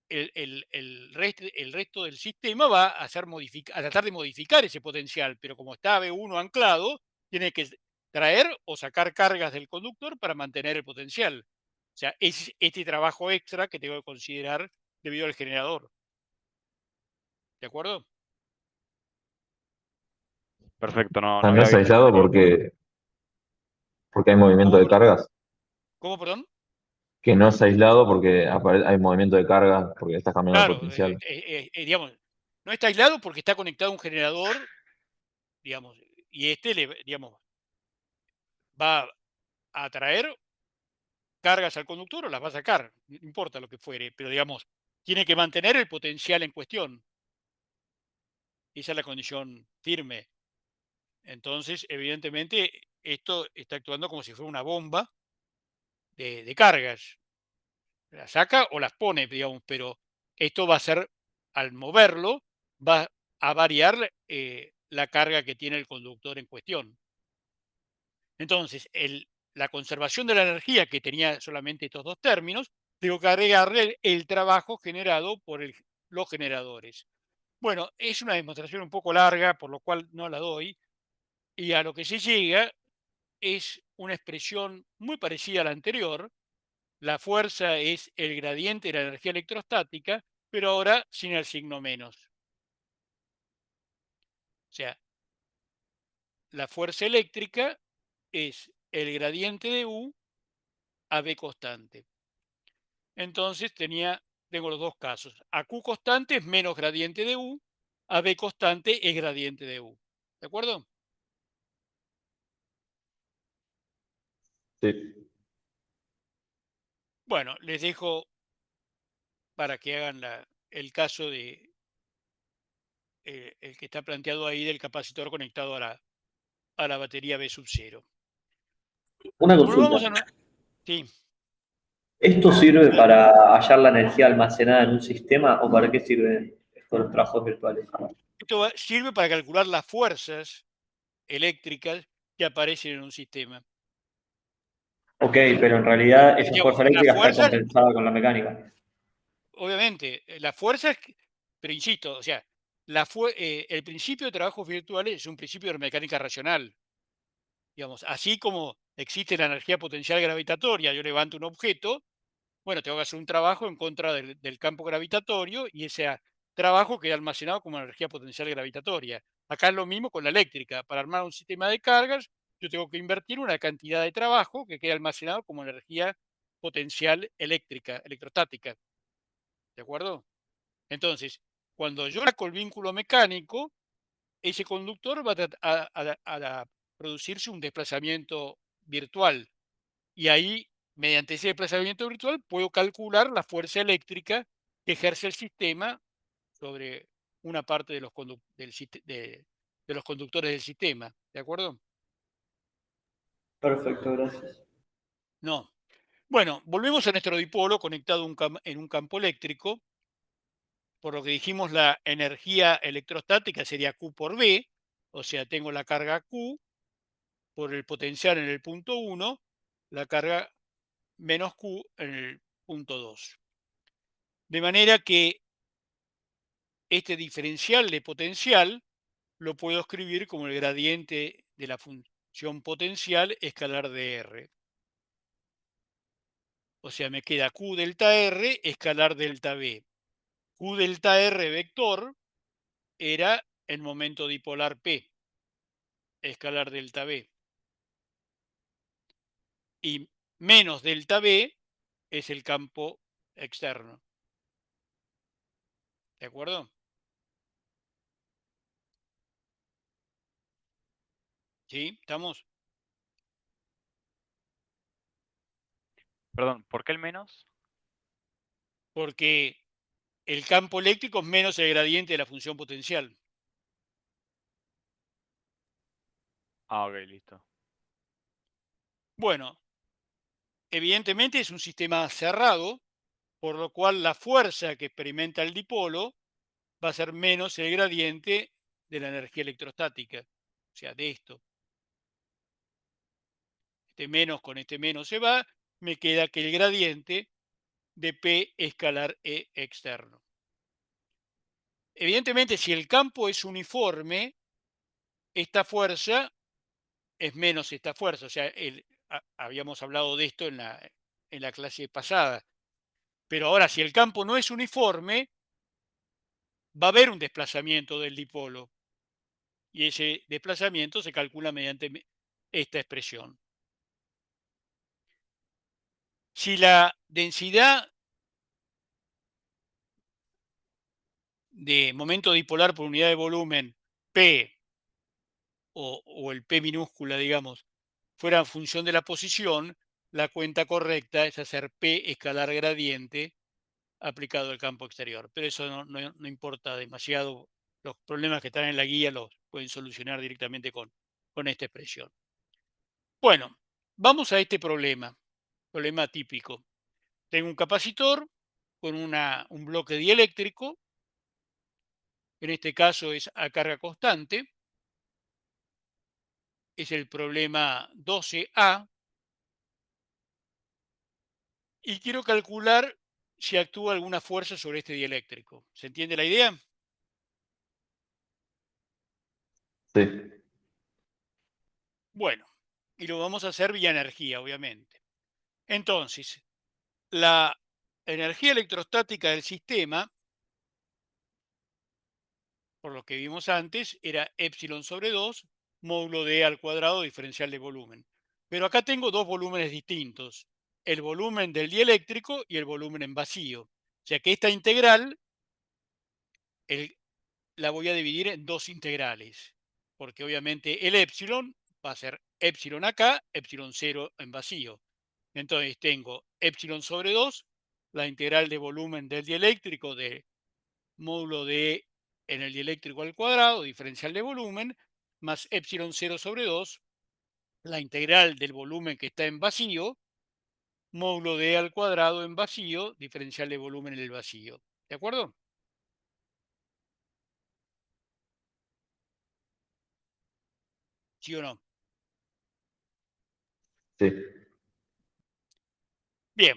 el resto del sistema va a, a tratar de modificar ese potencial, pero como está B1 anclado, tiene que traer o sacar cargas del conductor para mantener el potencial. O sea, es este trabajo extra que tengo que considerar debido al generador. ¿De acuerdo? Perfecto, no No había es visto. aislado porque hay movimiento ¿Cómo, de cargas, cómo perdón? que no es aislado porque hay movimiento de cargas porque estás cambiando el Claro, potencial. digamos, no está aislado porque está conectado a un generador, digamos, y este, digamos, va a traer cargas al conductor o las va a sacar, no importa lo que fuere, pero digamos, tiene que mantener el potencial en cuestión. Esa es la condición firme. Entonces, evidentemente, esto está actuando como si fuera una bomba de cargas. Las saca o las pone, digamos, pero esto va a ser, al moverlo, va a variar la carga que tiene el conductor en cuestión. Entonces, la conservación de la energía, que tenía solamente estos dos términos, tengo que agregarle el trabajo generado por los generadores. Bueno, es una demostración un poco larga, por lo cual no la doy, y a lo que se llega es una expresión muy parecida a la anterior. La fuerza es el gradiente de la energía electrostática, pero ahora sin el signo menos. O sea, la fuerza eléctrica es el gradiente de U a B constante. Entonces tengo los dos casos. A Q constante es menos gradiente de U, a B constante es gradiente de U. ¿De acuerdo? Sí. Bueno, les dejo para que hagan el caso de el que está planteado ahí del capacitor conectado a la batería B sub 0. Una Volvamos consulta. a... Sí. ¿Esto sirve para hallar la energía almacenada en un sistema o para qué sirven estos trabajos virtuales? Esto sirve para calcular las fuerzas eléctricas que aparecen en un sistema. Ok, pero en realidad esa Digamos, fuerza las eléctrica está fuerzas, compensada con la mecánica. obviamente, las fuerzas, pero insisto, o sea, el principio de trabajos virtuales es un principio de mecánica racional. Digamos, así como existe la energía potencial gravitatoria, yo levanto un objeto, bueno, tengo que hacer un trabajo en contra del campo gravitatorio y ese trabajo queda almacenado como energía potencial gravitatoria. Acá es lo mismo con la eléctrica. Para armar un sistema de cargas, yo tengo que invertir una cantidad de trabajo que queda almacenado como energía potencial eléctrica, electrostática. ¿De acuerdo? Entonces, cuando yo saco el vínculo mecánico, ese conductor va a producirse un desplazamiento virtual. Y ahí, mediante ese desplazamiento virtual, puedo calcular la fuerza eléctrica que ejerce el sistema sobre una parte de de los conductores del sistema. ¿De acuerdo? Perfecto, gracias. No. Bueno, volvemos a nuestro dipolo conectado en un campo eléctrico. Por lo que dijimos, la energía electrostática sería Q por B, o sea, tengo la carga Q por el potencial en el punto 1, la carga menos Q en el punto 2. De manera que este diferencial de potencial lo puedo escribir como el gradiente de la función potencial escalar de R. O sea, me queda Q delta R escalar delta B. Q delta R vector era el momento dipolar P, escalar delta B. Y menos delta B es el campo externo. ¿De acuerdo? ¿Sí? ¿Estamos? Perdón, ¿por qué el menos? Porque el campo eléctrico es menos el gradiente de la función potencial. Ah, ok, listo. Bueno, evidentemente es un sistema cerrado, por lo cual la fuerza que experimenta el dipolo va a ser menos el gradiente de la energía electrostática. O sea, de esto. Este menos con este menos se va, me queda que el gradiente de P escalar E externo. Evidentemente, si el campo es uniforme, esta fuerza es menos esta fuerza. O sea, habíamos hablado de esto en la clase pasada. Pero ahora, si el campo no es uniforme, va a haber un desplazamiento del dipolo. Y ese desplazamiento se calcula mediante esta expresión. Si la densidad de momento dipolar por unidad de volumen P o el P minúscula, digamos, fuera en función de la posición, la cuenta correcta es hacer P escalar gradiente aplicado al campo exterior. Pero eso no importa demasiado. Los problemas que están en la guía los pueden solucionar directamente con esta expresión. Bueno, vamos a este problema típico. Tengo un capacitor con un bloque dieléctrico, en este caso es a carga constante, es el problema 12A, y quiero calcular si actúa alguna fuerza sobre este dieléctrico. ¿Se entiende la idea? Sí, Bueno, y lo vamos a hacer vía energía, obviamente. Entonces, la energía electrostática del sistema, por lo que vimos antes, era epsilon sobre 2 módulo de E al cuadrado diferencial de volumen. Pero acá tengo dos volúmenes distintos, el volumen del dieléctrico y el volumen en vacío. O sea que esta integral la voy a dividir en dos integrales, porque obviamente el epsilon va a ser epsilon acá, epsilon 0 en vacío. Entonces tengo epsilon sobre 2, la integral de volumen del dieléctrico de módulo de E en el dieléctrico al cuadrado, diferencial de volumen, más epsilon 0 sobre 2, la integral del volumen que está en vacío, módulo de E al cuadrado en vacío, diferencial de volumen en el vacío. ¿De acuerdo? ¿Sí o no? Sí. Bien.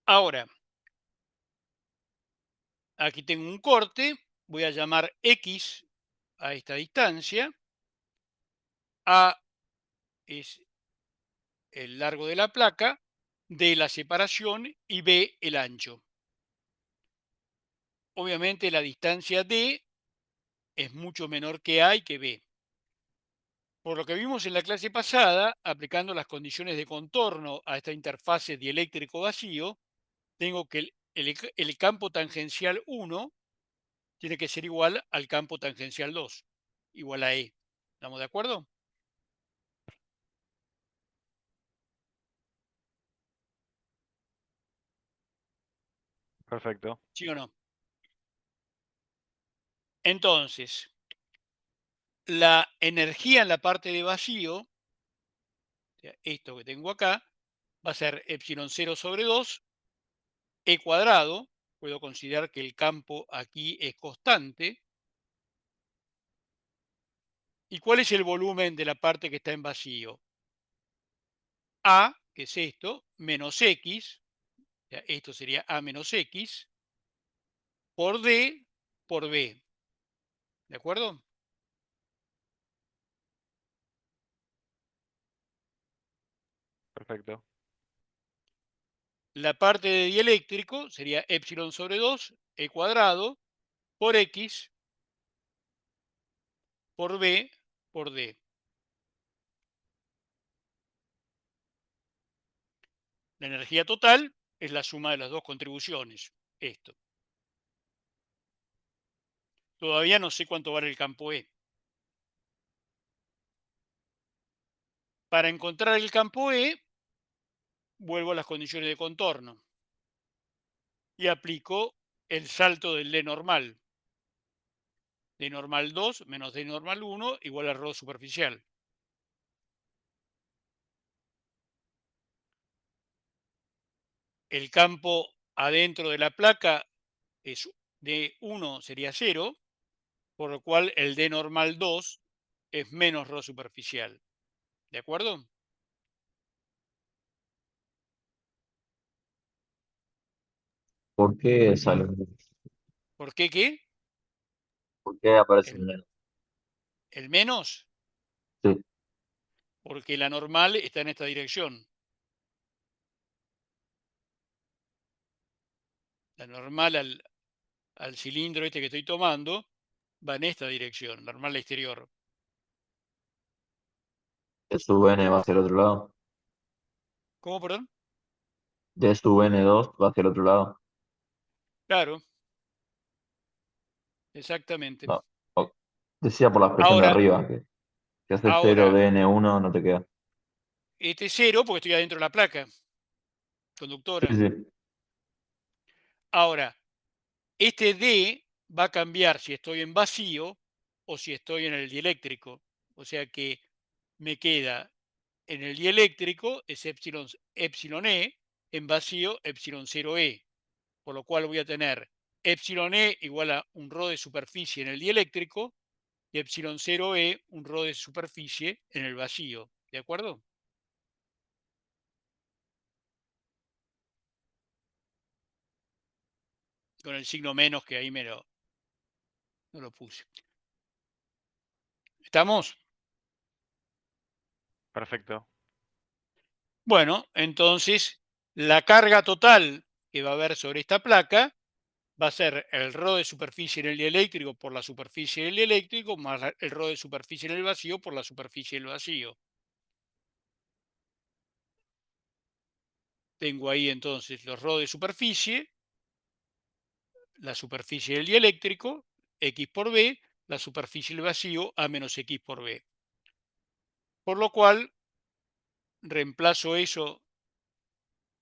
Ahora, aquí tengo un corte. Voy a llamar X a esta distancia. A es el largo de la placa, D la separación y B el ancho. Obviamente la distancia D es mucho menor que A y que B. Por lo que vimos en la clase pasada, aplicando las condiciones de contorno a esta interfase dieléctrico vacío, tengo que el campo tangencial 1 tiene que ser igual al campo tangencial 2, igual a E. ¿Estamos de acuerdo? Perfecto. ¿Sí o no? Entonces, la energía en la parte de vacío, o sea, esto que tengo acá, va a ser epsilon 0 sobre 2, E cuadrado. Puedo considerar que el campo aquí es constante. ¿Y cuál es el volumen de la parte que está en vacío? A, que es esto, menos X, o sea, esto sería A menos X, por D por B. ¿De acuerdo? Perfecto. La parte de dieléctrico sería epsilon sobre 2, E cuadrado, por X, por B, por D. La energía total es la suma de las dos contribuciones. Esto. Todavía no sé cuánto vale el campo E. Para encontrar el campo E, vuelvo a las condiciones de contorno y aplico el salto del D normal. D normal 2 menos D normal 1 igual a ρ superficial. El campo adentro de la placa es D1 sería 0, por lo cual el D normal 2 es menos ρ superficial. ¿De acuerdo? ¿Por qué sale? ¿Por qué qué? ¿Por qué aparece un El, menos? el menos, Sí, porque la normal está en esta dirección. La normal al cilindro este que estoy tomando va en esta dirección, normal exterior. D sub n va hacia el otro lado. ¿Cómo, perdón? D sub n2 va hacia el otro lado. Claro, exactamente. No. O- Decía por la expresión de Ahora, arriba, que si haces 0 ahora, dn1 no te queda. este es 0 porque estoy adentro de la placa Sí, conductora. sí. Ahora, este D va a cambiar si estoy en vacío o si estoy en el dieléctrico. O sea que me queda en el dieléctrico es epsilon E, en vacío epsilon 0E. Por lo cual voy a tener epsilon E igual a un ρ de superficie en el dieléctrico y epsilon 0E un ρ de superficie en el vacío. ¿De acuerdo? Con el signo menos que ahí no lo puse. ¿Estamos? Perfecto. Bueno, entonces la carga total que va a haber sobre esta placa va a ser el ρ de superficie en el dieléctrico por la superficie del dieléctrico más el ρ de superficie en el vacío por la superficie del vacío. Tengo ahí entonces los ρ de superficie, la superficie del dieléctrico, X por B, la superficie del vacío, A menos X por B. Por lo cual, reemplazo eso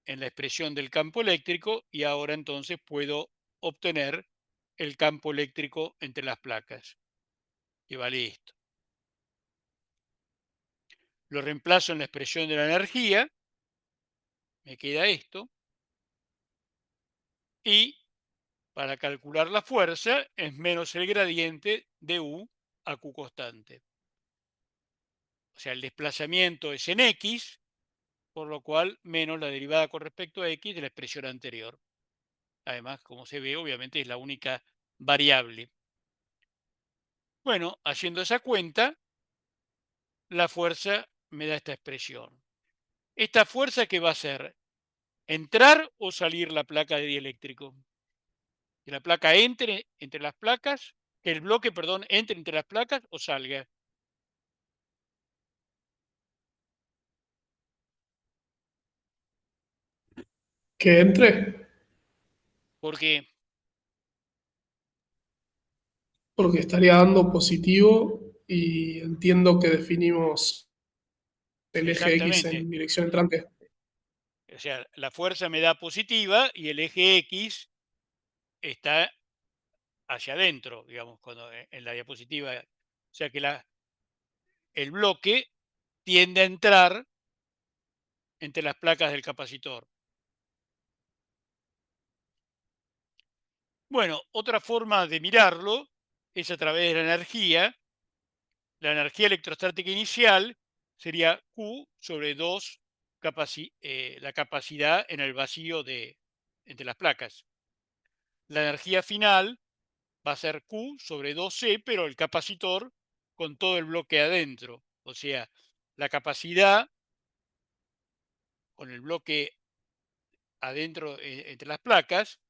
en la expresión del campo eléctrico y ahora entonces puedo obtener el campo eléctrico entre las placas, que vale esto. Lo reemplazo en la expresión de la energía, me queda esto, y para calcular la fuerza es menos el gradiente de U a Q constante. sea, el desplazamiento es en X, por lo cual menos la derivada con respecto a X de la expresión anterior. Además, como se ve, obviamente es la única variable. Bueno, haciendo esa cuenta, la fuerza me da esta expresión. ¿Esta fuerza qué va a ser? ¿Entrar o salir la placa de dieléctrico? Que la placa entre entre las placas, que el bloque, perdón, entre entre las placas o salga. Que entre, Porque porque estaría dando positivo y entiendo que definimos el eje X exactamente, en dirección entrante. o sea, la fuerza me da positiva y el eje X está hacia adentro, digamos, cuando en la diapositiva. O sea que el bloque tiende a entrar entre las placas del capacitor. Bueno, otra forma de mirarlo es a través de la energía. La energía electrostática inicial sería Q sobre 2 la capacidad en el vacío entre las placas. La energía final va a ser Q sobre 2C, pero el capacitor con todo el bloque adentro. O sea, la capacidad con el bloque adentro entre las placas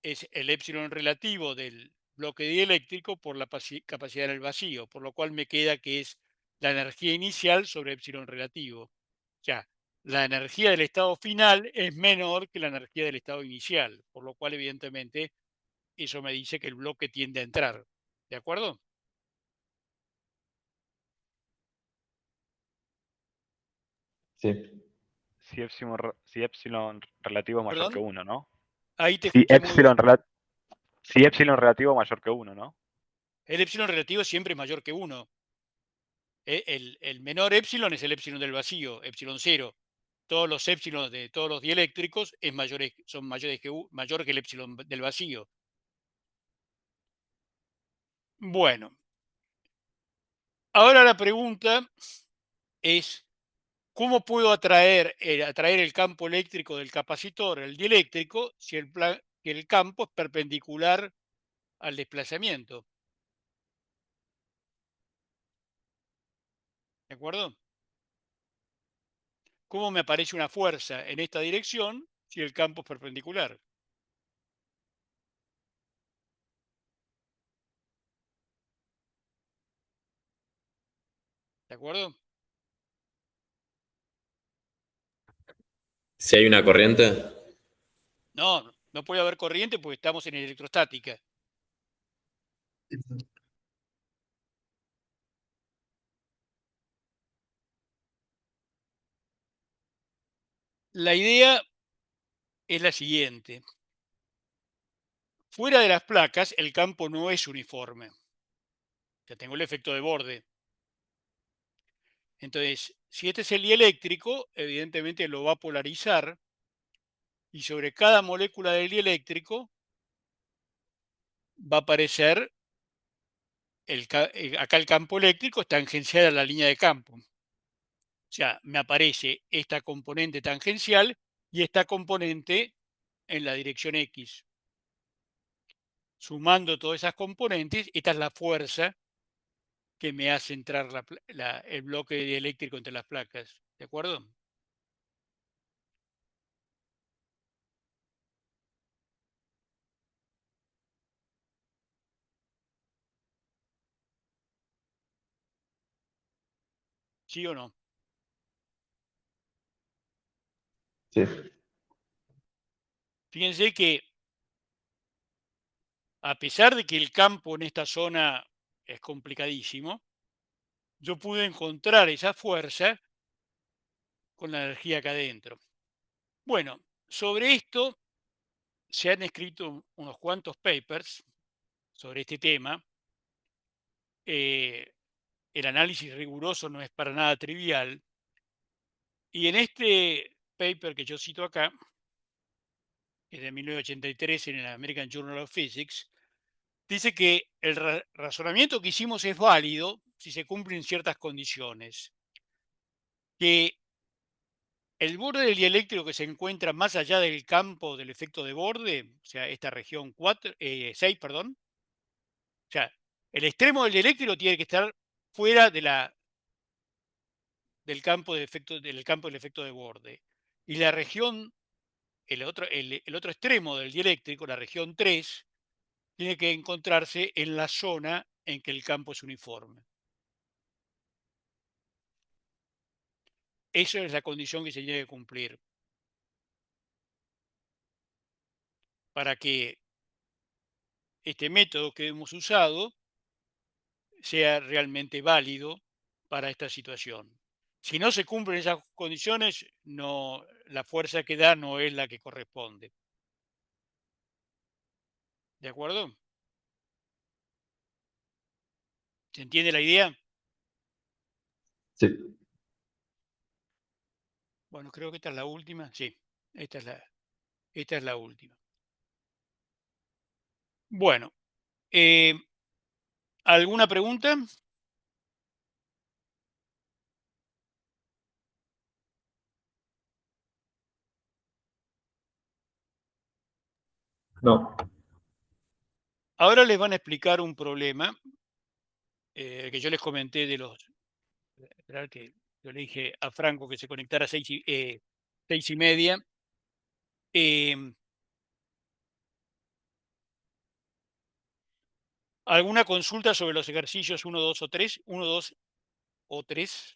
es el epsilon relativo del bloque dieléctrico por la capacidad en el vacío, por lo cual me queda que es la energía inicial sobre epsilon relativo. O sea, la energía del estado final es menor que la energía del estado inicial, por lo cual evidentemente eso me dice que el bloque tiende a entrar. ¿De acuerdo? Sí. Si epsilon relativo es mayor que ¿Perdón? 1, ¿no? Ahí te Si escuché muy epsilon, bajo. si epsilon relativo mayor que 1, ¿no? El epsilon relativo siempre es mayor que 1. El menor epsilon es el epsilon del vacío, epsilon 0. Todos los épsilon de todos los dieléctricos son mayor que el epsilon del vacío. Bueno, ahora la pregunta es, ¿cómo puedo atraer el campo eléctrico del capacitor al dieléctrico si que el campo es perpendicular al desplazamiento? ¿De acuerdo? ¿Cómo me aparece una fuerza en esta dirección si el campo es perpendicular? ¿De acuerdo? Si hay una corriente, No, no puede haber corriente porque estamos en electrostática. La idea es la siguiente. Fuera de las placas, el campo no es uniforme. Ya tengo el efecto de borde. Entonces, si este es el dieléctrico, evidentemente lo va a polarizar y sobre cada molécula del dieléctrico va a aparecer, acá el campo eléctrico es tangencial a la línea de campo. O sea, me aparece esta componente tangencial y esta componente en la dirección X. Sumando todas esas componentes, esta es la fuerza que me hace entrar el bloque dieléctrico entre las placas. ¿De acuerdo? ¿Sí o no? Sí. Fíjense que a pesar de que el campo en esta zona es complicadísimo, yo pude encontrar esa fuerza con la energía acá adentro. Bueno, sobre esto se han escrito unos cuantos papers sobre este tema. El análisis riguroso no es para nada trivial. Y en este paper que yo cito acá, que es de 1983 en el American Journal of Physics, dice que el razonamiento que hicimos es válido, si se cumplen ciertas condiciones, que el borde del dieléctrico que se encuentra más allá del campo del efecto de borde, o sea, esta región 6, perdón, o sea, el extremo del dieléctrico tiene que estar fuera del campo del efecto de borde. Y la región, el otro extremo del dieléctrico, la región 3, tiene que encontrarse en la zona en que el campo es uniforme. Esa es la condición que se tiene que cumplir para que este método que hemos usado sea realmente válido para esta situación. Si no se cumplen esas condiciones, no, la fuerza que da no es la que corresponde. ¿De acuerdo? ¿Se entiende la idea? Sí. Bueno, creo que esta es la última. Sí, esta es la última. Bueno, ¿alguna pregunta? No. Ahora les van a explicar un problema que yo les comenté de los... Esperar que yo le dije a Franco que se conectara a 6:30. ¿Alguna consulta sobre los ejercicios 1, 2 o 3? 1, 2 o 3.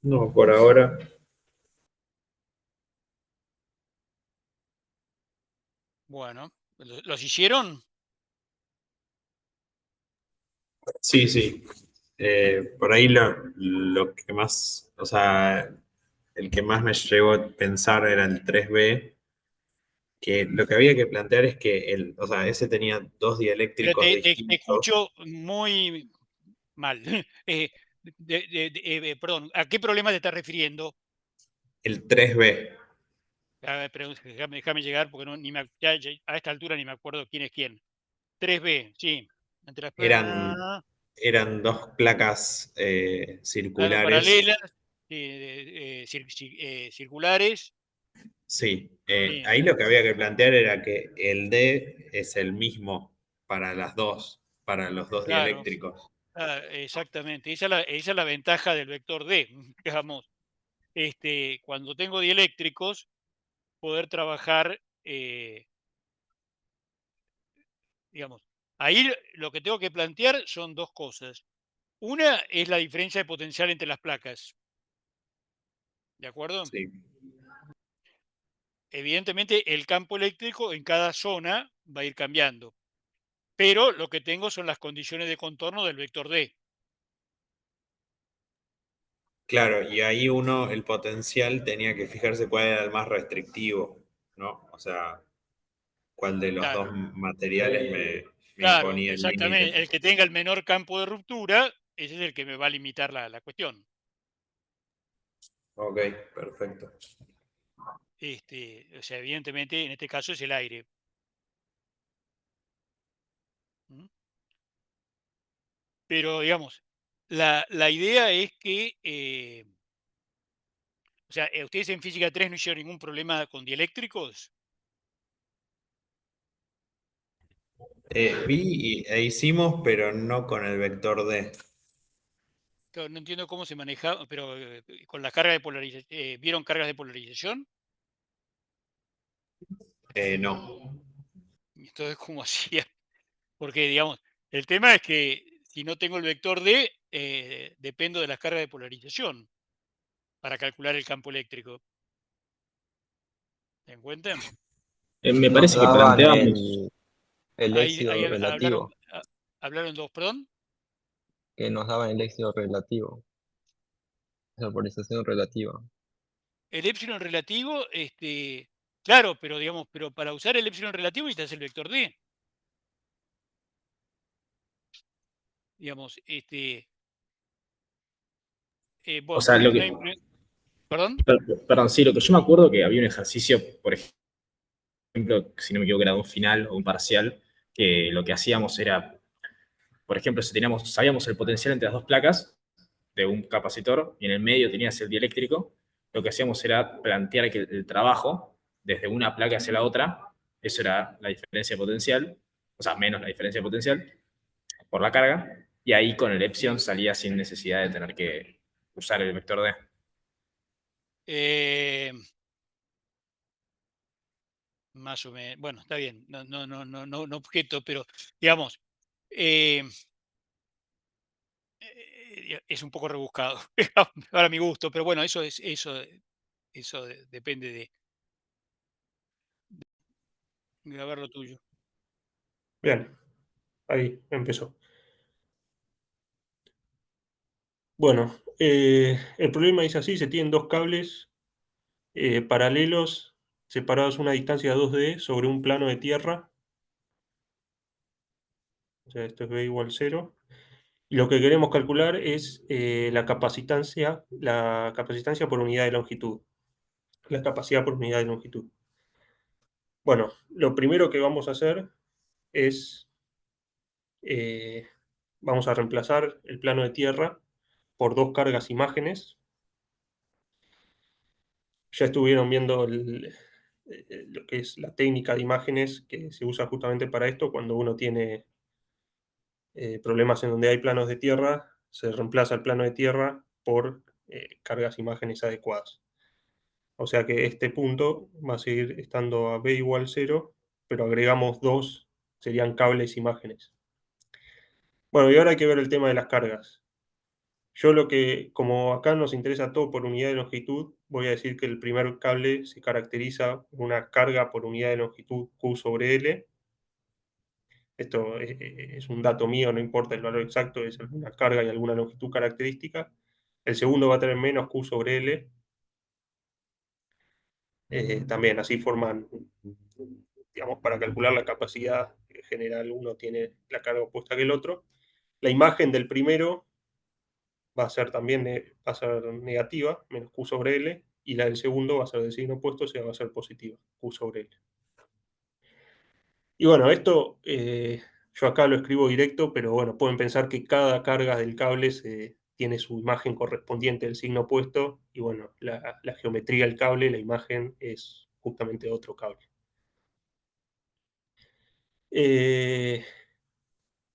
No, por ahora. Bueno, ¿los hicieron? Sí, sí. Por ahí lo que más, o sea, el que más me llevó a pensar era el 3B, que lo que había que plantear es que o sea, ese tenía dos Pero dieléctricos te distintos. escucho muy mal. Perdón, ¿a qué problema te estás refiriendo? El 3B A ver, pero déjame llegar porque ya a esta altura ni me acuerdo quién es quién. 3B, sí. eran, eran dos placas circulares. Paralelas, circulares. Sí, Sí, ahí lo que había que plantear era que el D es el mismo para las dos, para los dos claro. dieléctricos. Exactamente. Esa es la ventaja del vector D. Digamos, cuando tengo dieléctricos, poder trabajar, digamos, ahí lo que tengo que plantear son dos cosas. Una es la diferencia de potencial entre las placas. ¿De acuerdo? Sí, Evidentemente, el campo eléctrico en cada zona va a ir cambiando. Pero lo que tengo son las condiciones de contorno del vector D. claro, y ahí uno, el potencial, tenía que fijarse cuál era el más restrictivo, ¿no? O sea, cuál de los dos Claro, materiales me claro, imponía el límite. exactamente. El que tenga el menor campo de ruptura, ese es el que me va a limitar la cuestión. Ok, perfecto. O sea, evidentemente, en este caso es el aire. ¿Mm? Pero, digamos, la idea es que, o sea, ustedes en física 3 no hicieron ningún problema con dieléctricos. E hicimos, pero no con el vector D. Claro, no entiendo cómo se maneja, pero con la carga de polarización, ¿vieron cargas de polarización? No. Entonces, ¿cómo hacía? Porque, digamos, el tema es que si no tengo el vector D, dependo de las cargas de polarización para calcular el campo eléctrico. ¿Se dan cuenta? Me Nos parece que daban planteamos, el Ahí éxito relativo, hablaron dos, perdón. que nos daban el éxito relativo, esa polarización relativa. El épsilon relativo, claro, pero digamos, pero para usar el épsilon relativo necesitas el vector D. Digamos, o bueno, sea, pero lo no que, hay, ¿Perdón? Perdón, sí, lo que yo me acuerdo que había un ejercicio, por ejemplo, si no me equivoco, era de un final o un parcial, que lo que hacíamos era, por ejemplo, si sabíamos el potencial entre las dos placas de un capacitor y en el medio tenías el dieléctrico, lo que hacíamos era plantear que el trabajo desde una placa hacia la otra, eso era la diferencia de potencial, o sea, menos la diferencia de potencial por la carga, y ahí con el epsilon salía sin necesidad de tener que usar el vector D. Más o menos. Bueno, está bien. No objeto, pero digamos, eh, es un poco rebuscado para mi gusto, pero bueno, eso depende de ver lo tuyo. Bien, ahí empezó. Bueno, el problema dice así, se tienen dos cables paralelos separados a una distancia de 2D sobre un plano de tierra. O sea, esto es B igual 0. Y lo que queremos calcular es la capacitancia por unidad de longitud. La capacidad por unidad de longitud. Bueno, lo primero que vamos a hacer es, vamos a reemplazar el plano de tierra por dos cargas imágenes. Ya estuvieron viendo lo que es la técnica de imágenes que se usa justamente para esto. Cuando uno tiene problemas en donde hay planos de tierra, se reemplaza el plano de tierra por cargas imágenes adecuadas. O sea que este punto va a seguir estando a B igual 0, pero agregamos dos, serían cables imágenes. Bueno, y ahora hay que ver el tema de las cargas. Yo como acá nos interesa todo por unidad de longitud, voy a decir que el primer cable se caracteriza por una carga por unidad de longitud Q sobre L. Esto es un dato mío, no importa el valor exacto, es alguna carga y alguna longitud característica. El segundo va a tener menos Q sobre L. También así forman, digamos, para calcular la capacidad general, uno tiene la carga opuesta que el otro. La imagen del primero va a ser también va a ser negativa, menos Q sobre L, y la del segundo va a ser del signo opuesto, o sea, va a ser positiva, Q sobre L. Y bueno, esto yo acá lo escribo directo, pero bueno, pueden pensar que cada carga del cable tiene su imagen correspondiente del signo opuesto, y bueno, la geometría del cable, la imagen es justamente otro cable.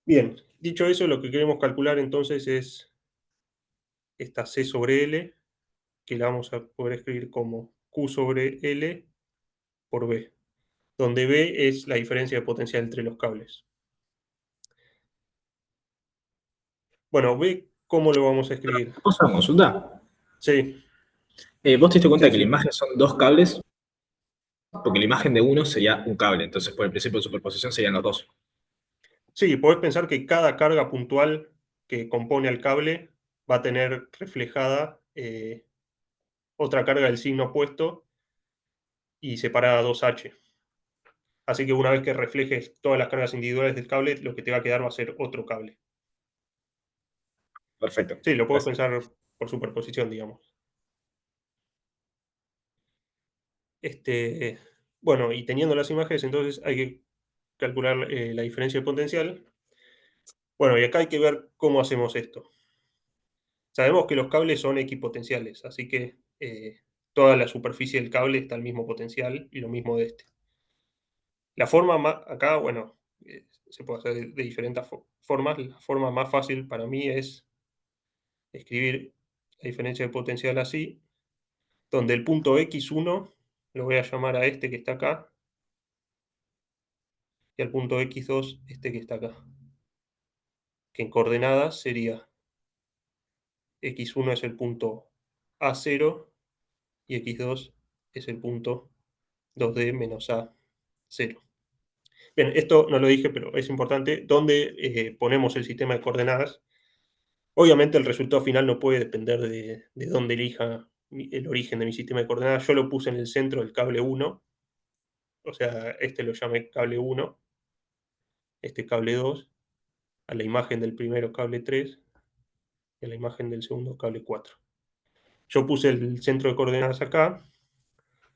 Bien, dicho eso, lo que queremos calcular entonces es esta C sobre L, que la vamos a poder escribir como Q sobre L por B, donde B es la diferencia de potencial entre los cables. Bueno, B, ¿cómo lo vamos a escribir? ¿Puedo hacer una consulta? Sí, ¿Vos te diste cuenta sí, que la sí. imagen son dos cables? Porque la imagen de uno sería un cable, entonces por el principio de superposición serían los dos. Sí, podés pensar que cada carga puntual que compone al cable va a tener reflejada otra carga del signo opuesto y separada 2H. Así que una vez que reflejes todas las cargas individuales del cable, lo que te va a quedar va a ser otro cable. Perfecto. Sí, lo puedes Gracias. pensar por superposición, digamos. Bueno, y teniendo las imágenes, entonces hay que calcular la diferencia de potencial. Bueno, y acá hay que ver cómo hacemos esto. Sabemos que los cables son equipotenciales, así que toda la superficie del cable está al mismo potencial y lo mismo de este. La forma más, acá, bueno, se puede hacer de diferentes formas. La forma más fácil para mí es escribir la diferencia de potencial así, donde el punto X1 lo voy a llamar a este que está acá, y al punto X2 este que está acá, que en coordenadas sería X1 es el punto A0 y X2 es el punto 2D menos A0. Bien, esto no lo dije, pero es importante. ¿Dónde ponemos el sistema de coordenadas? Obviamente el resultado final no puede depender de dónde elija el origen de mi sistema de coordenadas. Yo lo puse en el centro del cable 1, o sea, este lo llamé cable 1, este cable 2, a la imagen del primero cable 3 y a la imagen del segundo cable 4. yo puse el centro de coordenadas acá.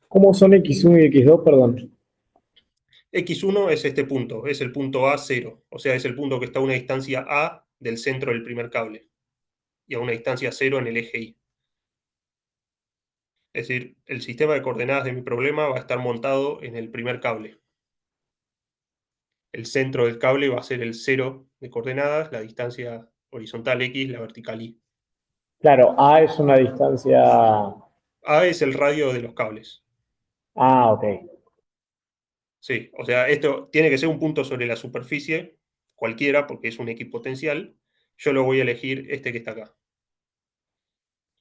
¿Cómo son X1 y X2, perdón? X1 es este punto, es el punto A0, o sea, es el punto que está a una distancia A del centro del primer cable y a una distancia 0 en el eje Y. Es decir, el sistema de coordenadas de mi problema va a estar montado en el primer cable. El centro del cable va a ser el 0 de coordenadas, la distancia horizontal X, la vertical Y. Claro, A es una distancia. A es el radio de los cables. Ah, ok. Sí, o sea, esto tiene que ser un punto sobre la superficie, cualquiera, porque es un equipotencial. Yo lo voy a elegir este que está acá.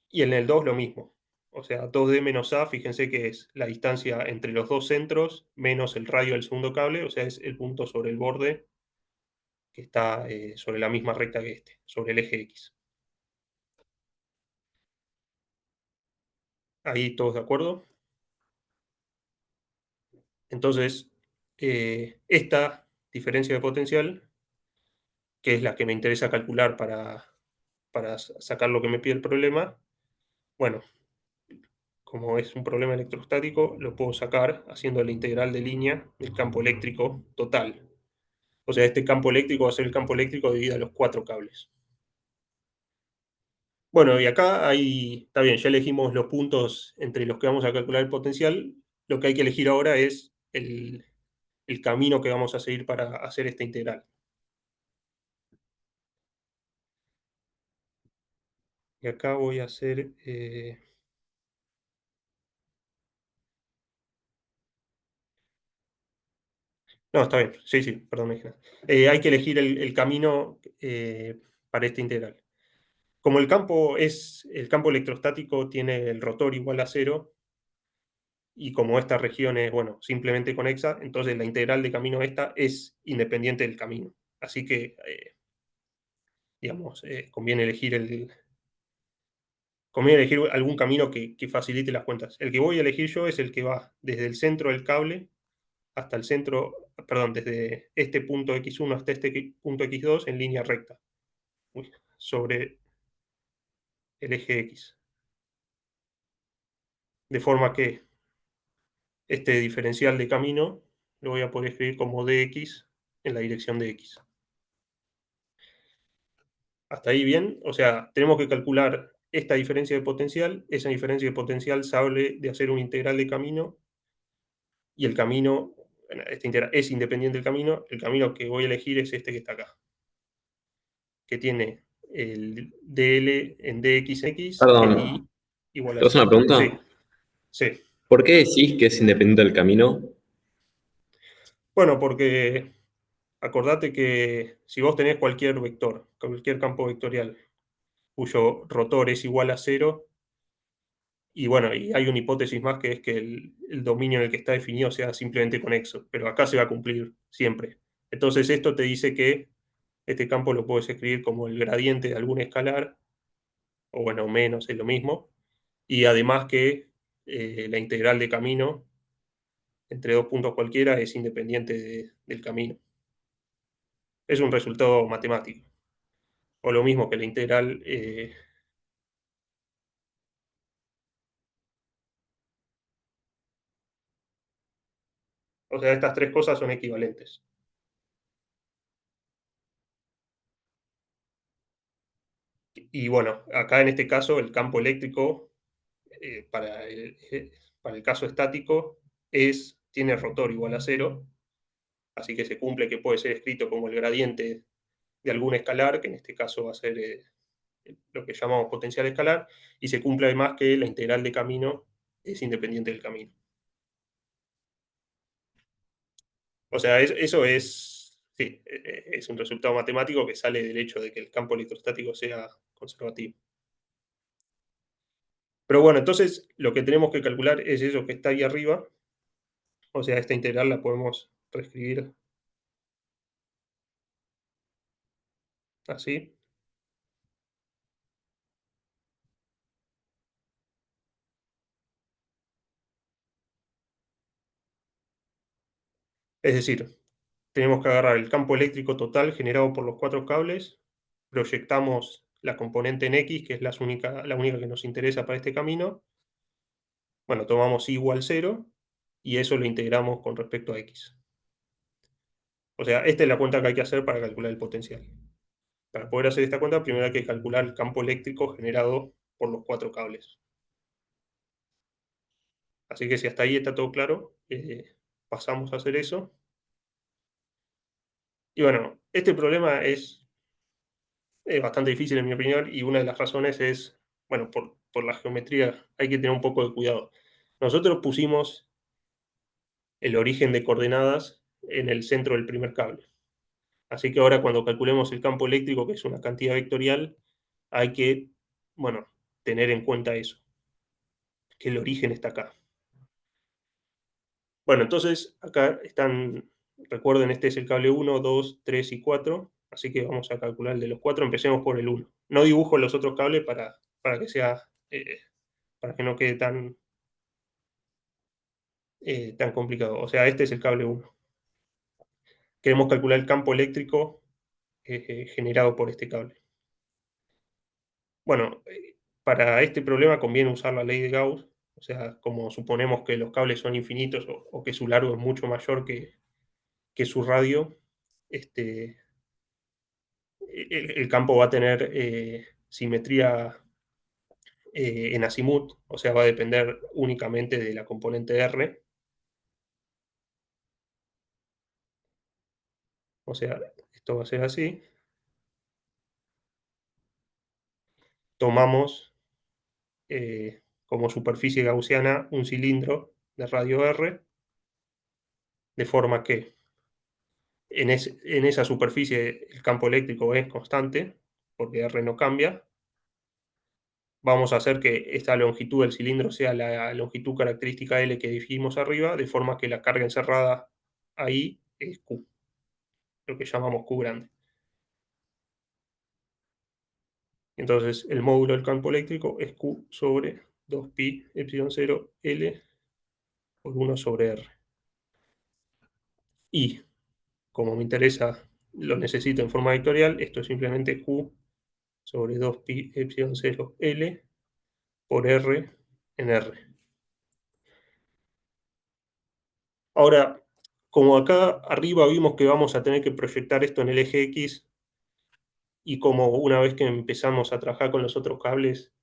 Y en el 2 lo mismo. O sea, 2D menos A, fíjense que es la distancia entre los dos centros menos el radio del segundo cable, o sea, es el punto sobre el borde que está sobre la misma recta que este, sobre el eje X. Ahí todos de acuerdo. Entonces, esta diferencia de potencial, que es la que me interesa calcular para sacar lo que me pide el problema, bueno, como es un problema electrostático, lo puedo sacar haciendo la integral de línea del campo eléctrico total. O sea, este campo eléctrico va a ser el campo eléctrico dividido a los 4 cables. Bueno, y acá está bien, ya elegimos los puntos entre los que vamos a calcular el potencial. Lo que hay que elegir ahora es el camino que vamos a seguir para hacer esta integral. Y acá voy a hacer... No, está bien. Sí, sí, perdón. Hay que elegir el camino para esta integral. Como el campo electrostático tiene el rotor igual a 0, y como esta región es, bueno, simplemente conexa, entonces la integral de camino esta es independiente del camino. Así que, digamos, conviene elegir algún camino que facilite las cuentas. El que voy a elegir yo es el que va desde el centro del cable hasta el centro, perdón, desde este punto X1 hasta este punto X2 en línea recta, sobre el eje X. De forma que este diferencial de camino lo voy a poder escribir como dx en la dirección de X. ¿Hasta ahí bien? O sea, tenemos que calcular esta diferencia de potencial. Esa diferencia de potencial sale de hacer una integral de camino, y el camino, bueno, esta integral es independiente del camino. El camino que voy a elegir es este que está acá, que tiene el dl en dxx, el Perdón, y igual a ¿te hago una 0. pregunta? Sí, sí. ¿Por qué decís que es independiente del camino? Bueno, porque acordate que si vos tenés cualquier vector, cualquier campo vectorial, cuyo rotor es igual a 0, y bueno, y hay una hipótesis más, que es que el dominio en el que está definido sea simplemente conexo, pero acá se va a cumplir siempre. Entonces esto te dice que este campo lo puedes escribir como el gradiente de algún escalar, o bueno, menos, es lo mismo, y además que la integral de camino entre dos puntos cualquiera es independiente del camino. Es un resultado matemático. O lo mismo que la integral... o sea, estas tres cosas son equivalentes. Y bueno, acá en este caso el campo eléctrico para el caso estático tiene rotor igual a 0, así que se cumple que puede ser escrito como el gradiente de algún escalar, que en este caso va a ser lo que llamamos potencial escalar, y se cumple además que la integral de camino es independiente del camino. O sea, eso es, sí, es un resultado matemático que sale del hecho de que el campo electrostático sea conservativo. Pero bueno, entonces lo que tenemos que calcular es eso que está ahí arriba. O sea, esta integral la podemos reescribir así. Es decir, tenemos que agarrar el campo eléctrico total generado por los 4 cables, proyectamos la componente en X, que es la única que nos interesa para este camino. Bueno, tomamos y igual 0 y eso lo integramos con respecto a X. O sea, esta es la cuenta que hay que hacer para calcular el potencial. Para poder hacer esta cuenta, primero hay que calcular el campo eléctrico generado por los 4 cables. Así que si hasta ahí está todo claro, pasamos a hacer eso. Y bueno, este problema es bastante difícil en mi opinión, y una de las razones es, bueno, por la geometría hay que tener un poco de cuidado. Nosotros pusimos el origen de coordenadas en el centro del primer cable. Así que ahora cuando calculemos el campo eléctrico, que es una cantidad vectorial, hay que, bueno, tener en cuenta eso, que el origen está acá. Bueno, entonces acá están, recuerden, este es el cable 1, 2, 3 y 4, así que vamos a calcular el de los 4, empecemos por el 1. No dibujo los otros cables para que sea, para que no quede tan complicado. O sea, este es el cable 1. Queremos calcular el campo eléctrico generado por este cable. Bueno, para este problema conviene usar la ley de Gauss, o sea, como suponemos que los cables son infinitos o que su largo es mucho mayor que su radio, el campo va a tener simetría en azimut, o sea, va a depender únicamente de la componente R. O sea, esto va a ser así. Tomamos como superficie gaussiana un cilindro de radio R, de forma que en esa superficie el campo eléctrico es constante, porque R no cambia. Vamos a hacer que esta longitud del cilindro sea la longitud característica L que dijimos arriba, de forma que la carga encerrada ahí es Q, lo que llamamos Q grande. Entonces el módulo del campo eléctrico es Q sobre 2pi epsilon 0 L por 1 sobre R. Y como me interesa, lo necesito en forma vectorial, esto es simplemente Q sobre 2pi epsilon 0 L por R en R. Ahora, como acá arriba vimos que vamos a tener que proyectar esto en el eje X, y como una vez que empezamos a trabajar con los otros cables,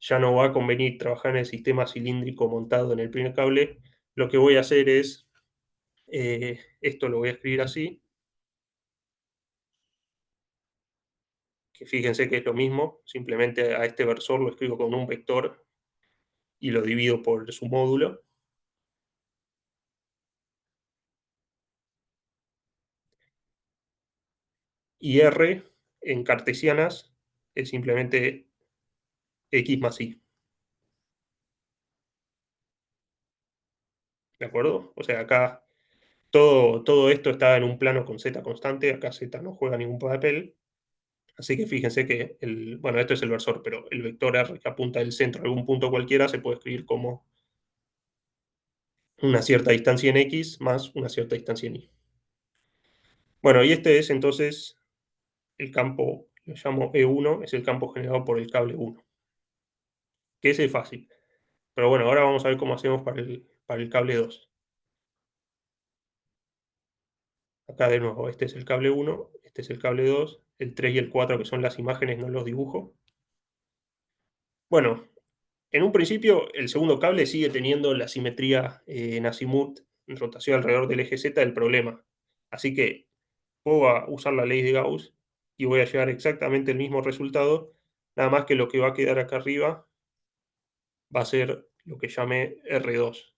ya no va a convenir trabajar en el sistema cilíndrico montado en el primer cable, lo que voy a hacer es, esto lo voy a escribir así, que fíjense que es lo mismo, simplemente a este versor lo escribo con un vector y lo divido por su módulo. Y R en cartesianas es simplemente X más Y. ¿De acuerdo? O sea, acá todo esto está en un plano con Z constante, acá Z no juega ningún papel. Así que fíjense que, bueno, esto es el versor, pero el vector R que apunta del centro a algún punto cualquiera se puede escribir como una cierta distancia en X más una cierta distancia en Y. Bueno, y este es entonces el campo, lo llamo E1, es el campo generado por el cable 1. Que ese es fácil. Pero bueno, ahora vamos a ver cómo hacemos para el cable 2. Acá de nuevo, este es el cable 1, este es el cable 2, el 3 y el 4, que son las imágenes, no los dibujo. Bueno, en un principio el segundo cable sigue teniendo la simetría en azimut, en rotación alrededor del eje Z del problema. Así que puedo usar la ley de Gauss y voy a llegar exactamente el mismo resultado, nada más que lo que va a quedar acá arriba va a ser lo que llamé R2.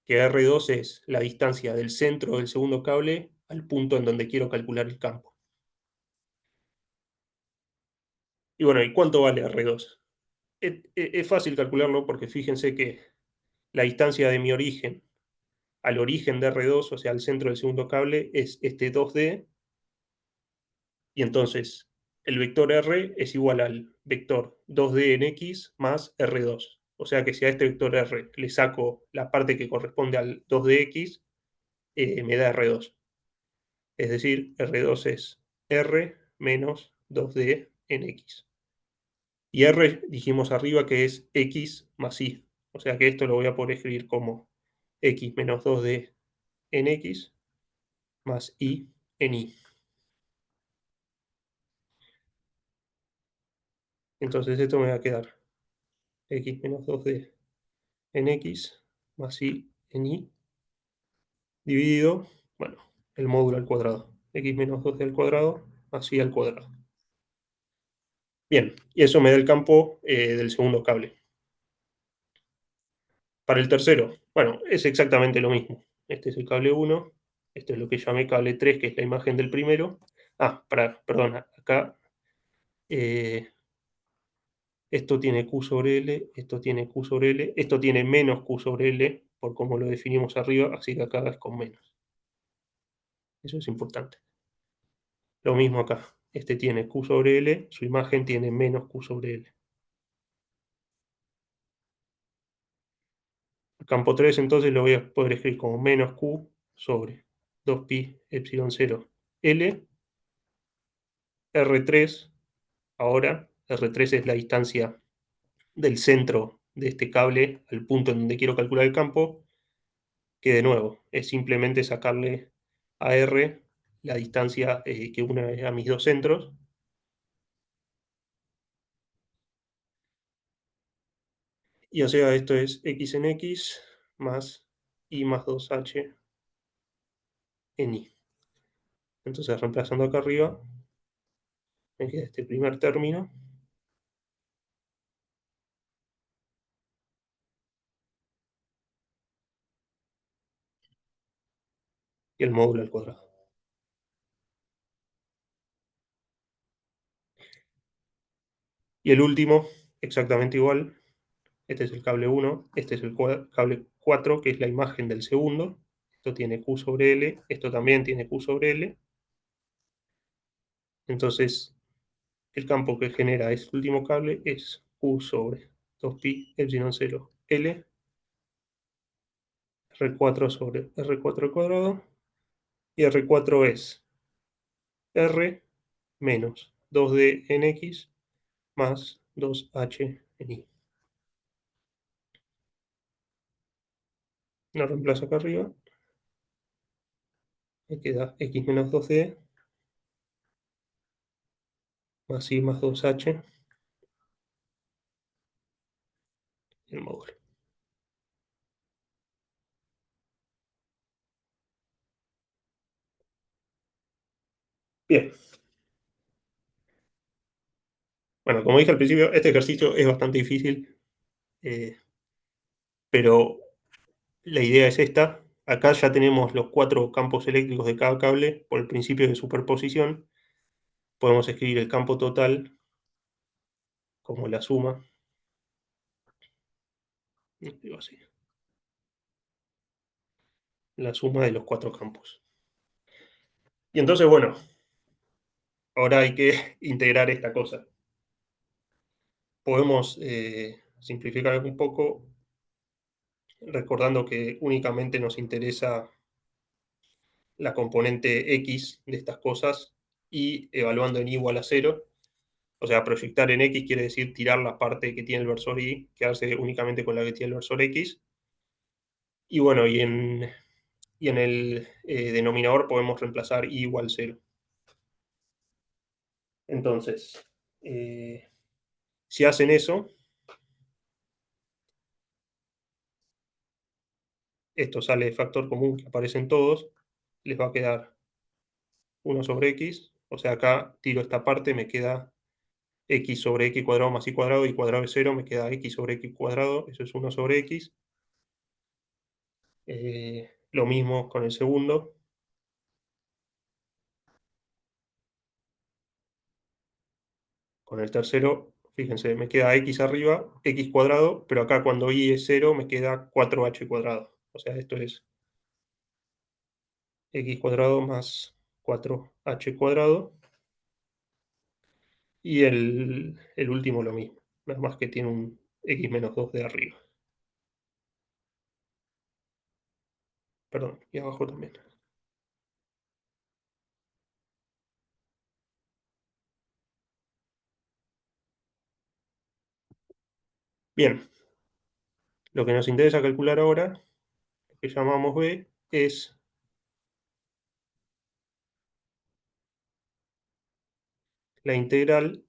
Que R2 es la distancia del centro del segundo cable al punto en donde quiero calcular el campo. Y bueno, ¿y cuánto vale R2? Es fácil calcularlo porque fíjense que la distancia de mi origen al origen de R2, o sea, al centro del segundo cable, es este 2D, y entonces el vector R es igual al vector 2D en X más R2. O sea que si a este vector R le saco la parte que corresponde al 2DX, me da R2. Es decir, R2 es R menos 2D en X. Y R dijimos arriba que es X más Y. O sea que esto lo voy a poder escribir como X menos 2D en X más Y en Y. Entonces esto me va a quedar X menos 2D en X más Y en Y dividido, bueno, el módulo al cuadrado. X menos 2D al cuadrado más Y al cuadrado. Bien, y eso me da el campo del segundo cable. Para el tercero, bueno, es exactamente lo mismo. Este es el cable 1, este es lo que llamé cable 3, que es la imagen del primero. Perdona, acá esto tiene Q sobre L, esto tiene Q sobre L, esto tiene menos Q sobre L, por como lo definimos arriba, así que acá es con menos. Eso es importante. Lo mismo acá, este tiene Q sobre L, su imagen tiene menos Q sobre L. El campo 3 entonces lo voy a poder escribir como menos Q sobre 2pi epsilon 0 L, R3, ahora R3 es la distancia del centro de este cable al punto en donde quiero calcular el campo, que de nuevo es simplemente sacarle a R la distancia que une a mis dos centros. Y o sea, esto es X en X más Y más 2H en Y. Entonces, reemplazando acá arriba, me queda este primer término. Y el módulo al cuadrado. Y el último, exactamente igual. Este es el cable 1, este es el cable 4, que es la imagen del segundo. Esto tiene Q sobre L, esto también tiene Q sobre L. Entonces, el campo que genera este último cable es Q sobre 2pi epsilon 0 L, R4 sobre R4 al cuadrado, y R4 es R menos 2D en X más 2H en Y. Lo reemplazo acá arriba. Me queda X menos 2D más Y más 2H el módulo. Bien. Bueno, como dije al principio, este ejercicio es bastante difícil, pero la idea es esta. Acá ya tenemos los 4 campos eléctricos de cada cable por el principio de superposición. Podemos escribir el campo total como la suma. Digo así. La suma de los 4 campos. Y entonces, bueno, ahora hay que integrar esta cosa. Podemos simplificar un poco, recordando que únicamente nos interesa la componente X de estas cosas y evaluando en y igual a 0. O sea, proyectar en X quiere decir tirar la parte que tiene el versor Y, quedarse únicamente con la que tiene el versor X. Y bueno, y en el denominador podemos reemplazar Y igual 0. Entonces, si hacen eso, esto sale de factor común que aparecen todos, les va a quedar 1 sobre X. O sea, acá tiro esta parte, me queda X sobre X cuadrado más Y cuadrado, y cuadrado es 0, me queda X sobre X cuadrado, eso es 1 sobre X. Lo mismo con el segundo. Con el tercero, fíjense, me queda X arriba, X cuadrado, pero acá cuando Y es 0 me queda 4H cuadrado. O sea, esto es X cuadrado más 4H cuadrado. Y el último lo mismo, nada más que tiene un X menos 2 de arriba. Perdón, y abajo también. Bien, lo que nos interesa calcular ahora, lo que llamamos B, es la integral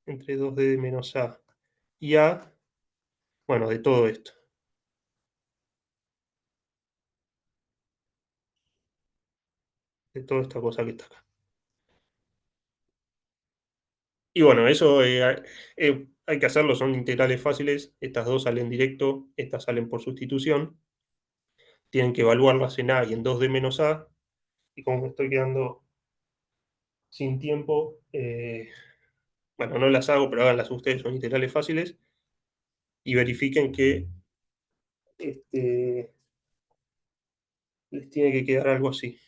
entre 2D de menos A y A, bueno, de todo esto. De toda esta cosa que está acá. Y bueno, eso hay que hacerlo, son integrales fáciles. Estas dos salen directo, estas salen por sustitución. Tienen que evaluarlas en A y en 2D menos A. Y como me estoy quedando sin tiempo, bueno, no las hago, pero háganlas ustedes, son integrales fáciles. Y verifiquen que les tiene que quedar algo así.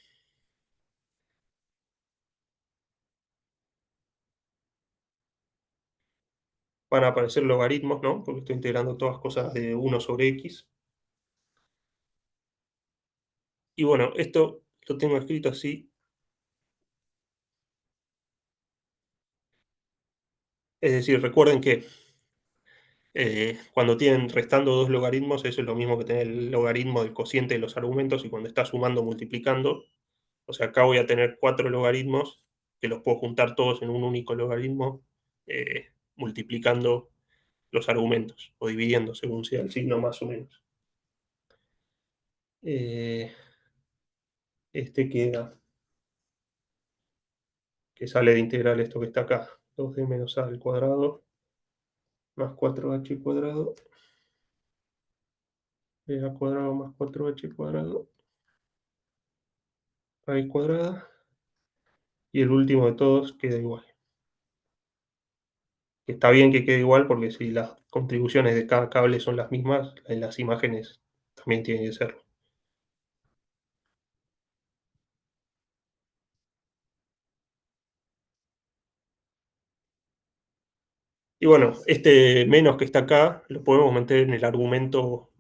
Van a aparecer logaritmos, ¿no? Porque estoy integrando todas cosas de 1 sobre x. Y bueno, esto lo tengo escrito así. Es decir, recuerden que cuando tienen restando dos logaritmos, eso es lo mismo que tener el logaritmo del cociente de los argumentos, y cuando está sumando, multiplicando. O sea, acá voy a tener 4 logaritmos que los puedo juntar todos en un único logaritmo, multiplicando los argumentos o dividiendo según sea el signo más o menos. Este queda, que sale de integral esto que está acá, 2d menos a al cuadrado más 4h cuadrado, b al cuadrado más 4h cuadrado, raíz cuadrada, y el último de todos queda igual. Está bien que quede igual porque si las contribuciones de cada cable son las mismas, en las imágenes también tienen que serlo. Y bueno, este menos que está acá lo podemos meter en el argumento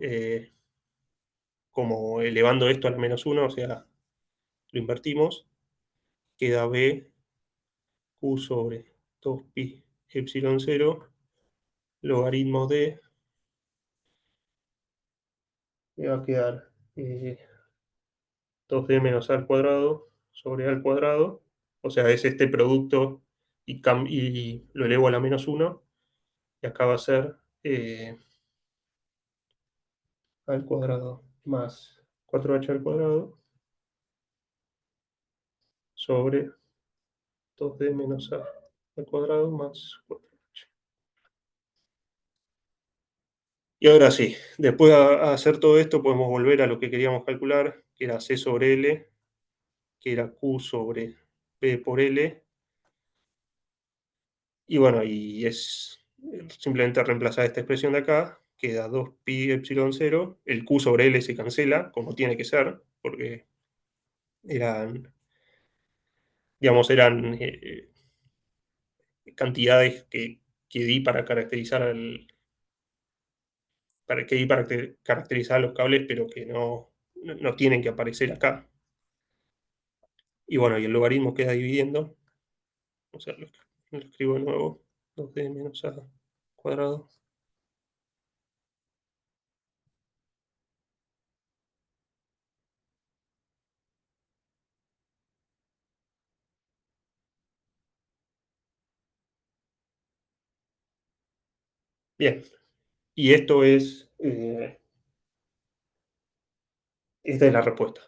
como elevando esto a la menos 1, o sea, lo invertimos, queda b q sobre 2pi epsilon 0 logaritmo de, me va a quedar 2d menos a al cuadrado sobre a al cuadrado, o sea, es este producto y lo elevo a la menos 1, y acá va a ser al cuadrado más 4h al cuadrado sobre 2d menos a al cuadrado más 4h. Y ahora sí, después de hacer todo esto podemos volver a lo que queríamos calcular, que era c sobre l, que era q sobre p por l. Y bueno, y es simplemente reemplazar esta expresión de acá, queda 2pi epsilon 0, el q sobre l se cancela, como tiene que ser, porque eran, digamos, eran cantidades que di para caracterizar caracterizar los cables, pero que no tienen que aparecer acá. Y bueno, y el logaritmo queda dividiendo, o sea, lo escribo de nuevo, 2d menos a cuadrado. Bien, y esto es, esta es la respuesta.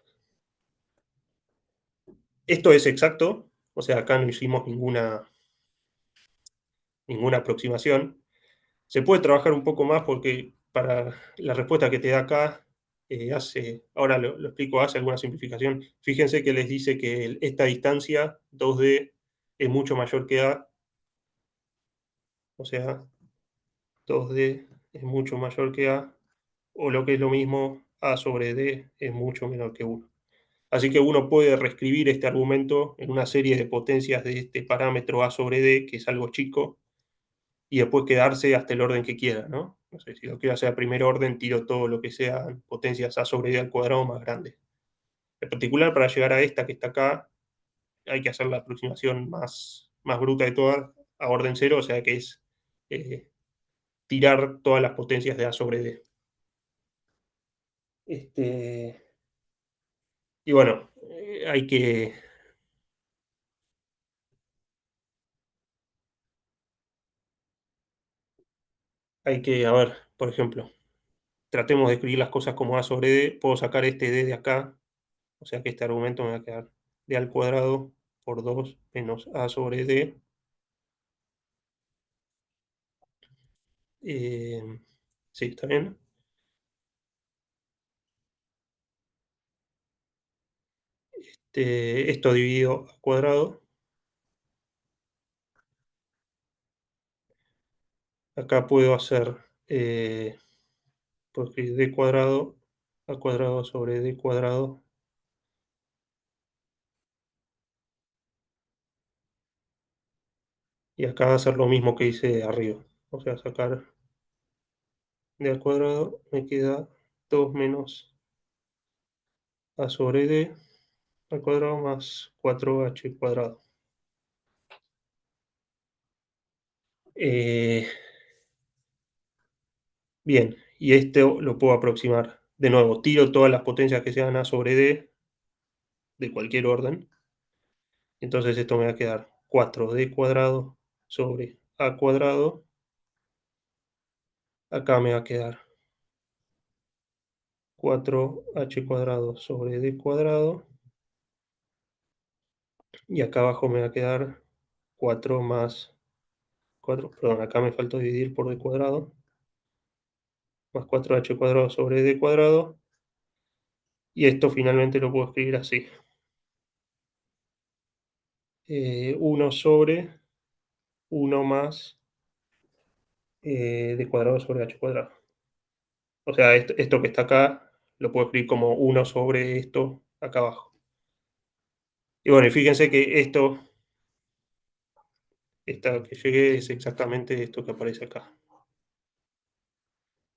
Esto es exacto, o sea, acá no hicimos ninguna aproximación. Se puede trabajar un poco más porque para la respuesta que te da acá, ahora lo explico, hace alguna simplificación. Fíjense que les dice que esta distancia, 2D, es mucho mayor que A, o sea, 2D es mucho mayor que A, o lo que es lo mismo, A sobre D es mucho menor que 1. Así que uno puede reescribir este argumento en una serie de potencias de este parámetro A sobre D, que es algo chico, y después quedarse hasta el orden que quiera, ¿no? No sé, si lo quiero hacer a primer orden, tiro todo lo que sean potencias A sobre D al cuadrado más grande. En particular, para llegar a esta que está acá, hay que hacer la aproximación más bruta de todas, a orden cero, o sea que es tirar todas las potencias de A sobre D. Y bueno, hay que... a ver, por ejemplo, tratemos de escribir las cosas como A sobre D. Puedo sacar este D de acá, o sea que este argumento me va a quedar D al cuadrado por 2 menos A sobre D. Sí, está bien. Esto dividido al cuadrado. Acá puedo hacer, puedo escribir D cuadrado al cuadrado sobre D cuadrado. Y acá va a hacer lo mismo que hice arriba. O sea, sacar D al cuadrado me queda 2 menos A sobre D al cuadrado más 4H cuadrado. Bien, y esto lo puedo aproximar. De nuevo, tiro todas las potencias que sean A sobre D de cualquier orden. Entonces esto me va a quedar 4D cuadrado sobre A cuadrado. Acá me va a quedar 4H cuadrado sobre D cuadrado. Y acá abajo me va a quedar 4 más 4, perdón, acá me faltó dividir por D cuadrado, más 4H cuadrado sobre D cuadrado. Y esto finalmente lo puedo escribir así. 1 sobre 1 más D cuadrado sobre H cuadrado. O sea, esto que está acá lo puedo escribir como 1 sobre esto acá abajo. Y bueno, y fíjense que esta que llegué es exactamente esto que aparece acá.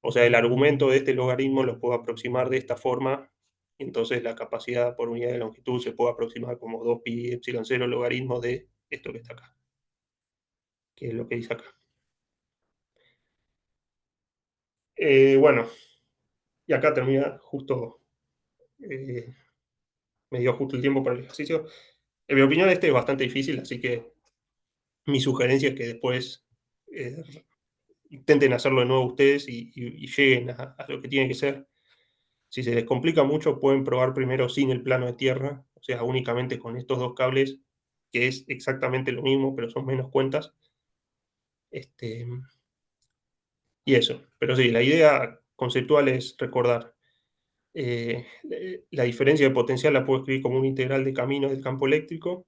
O sea, el argumento de este logaritmo lo puedo aproximar de esta forma. Entonces la capacidad por unidad de longitud se puede aproximar como 2pi epsilon 0 logaritmo de esto que está acá. Que es lo que dice acá. Bueno, y acá termina justo... me dio justo el tiempo para el ejercicio. En mi opinión este es bastante difícil, así que mi sugerencia es que después intenten hacerlo de nuevo ustedes y lleguen a lo que tiene que ser. Si se les complica mucho, pueden probar primero sin el plano de tierra, o sea, únicamente con estos dos cables, que es exactamente lo mismo, pero son menos cuentas. Y eso. Pero sí, la idea conceptual es recordar. La diferencia de potencial la puedo escribir como un integral de camino del campo eléctrico.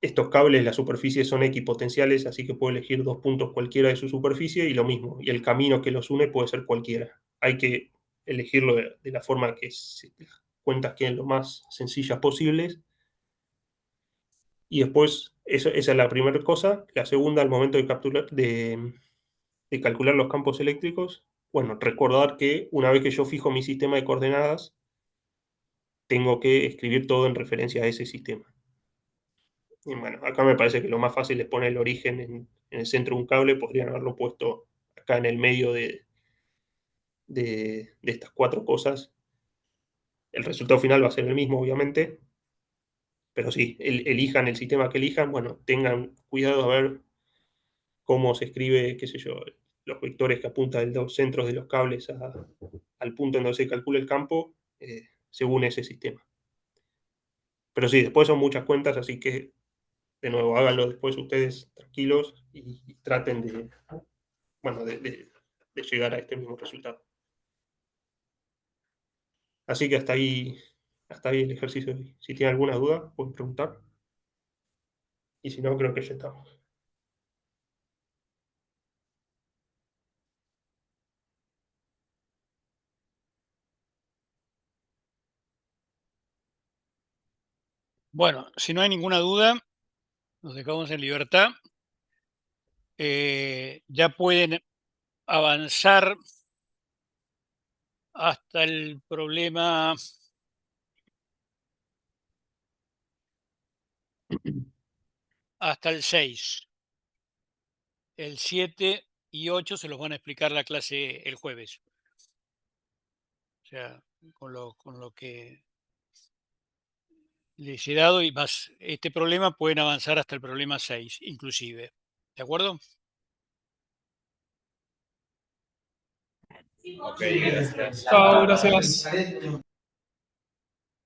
Estos cables, las superficies son equipotenciales, así que puedo elegir dos puntos cualquiera de su superficie y lo mismo. Y el camino que los une puede ser cualquiera. Hay que elegirlo de la forma que las cuentas queden lo más sencillas posibles. Y después, esa es la primera cosa. La segunda, al momento de calcular los campos eléctricos, bueno, recordar que una vez que yo fijo mi sistema de coordenadas, tengo que escribir todo en referencia a ese sistema. Y bueno, acá me parece que lo más fácil es poner el origen en el centro de un cable. Podrían haberlo puesto acá en el medio de estas cuatro cosas. El resultado final va a ser el mismo, obviamente. Pero sí, elijan el sistema que elijan. Bueno, tengan cuidado a ver cómo se escribe, qué sé yo, los vectores que apuntan de los centros de los cables al punto en donde se calcula el campo, según ese sistema. Pero sí, después son muchas cuentas, así que, de nuevo, háganlo después ustedes tranquilos y traten de, bueno, de llegar a este mismo resultado. Así que hasta ahí el ejercicio de hoy. Si tienen alguna duda, pueden preguntar. Y si no, creo que ya estamos. Bueno, si no hay ninguna duda, nos dejamos en libertad. Ya pueden avanzar hasta el problema hasta el 6. El 7 y 8 se los van a explicar la clase el jueves. O sea, con lo que les he dado y más este problema pueden avanzar hasta el problema 6, inclusive. ¿De acuerdo? Ok, gracias. Chao, gracias.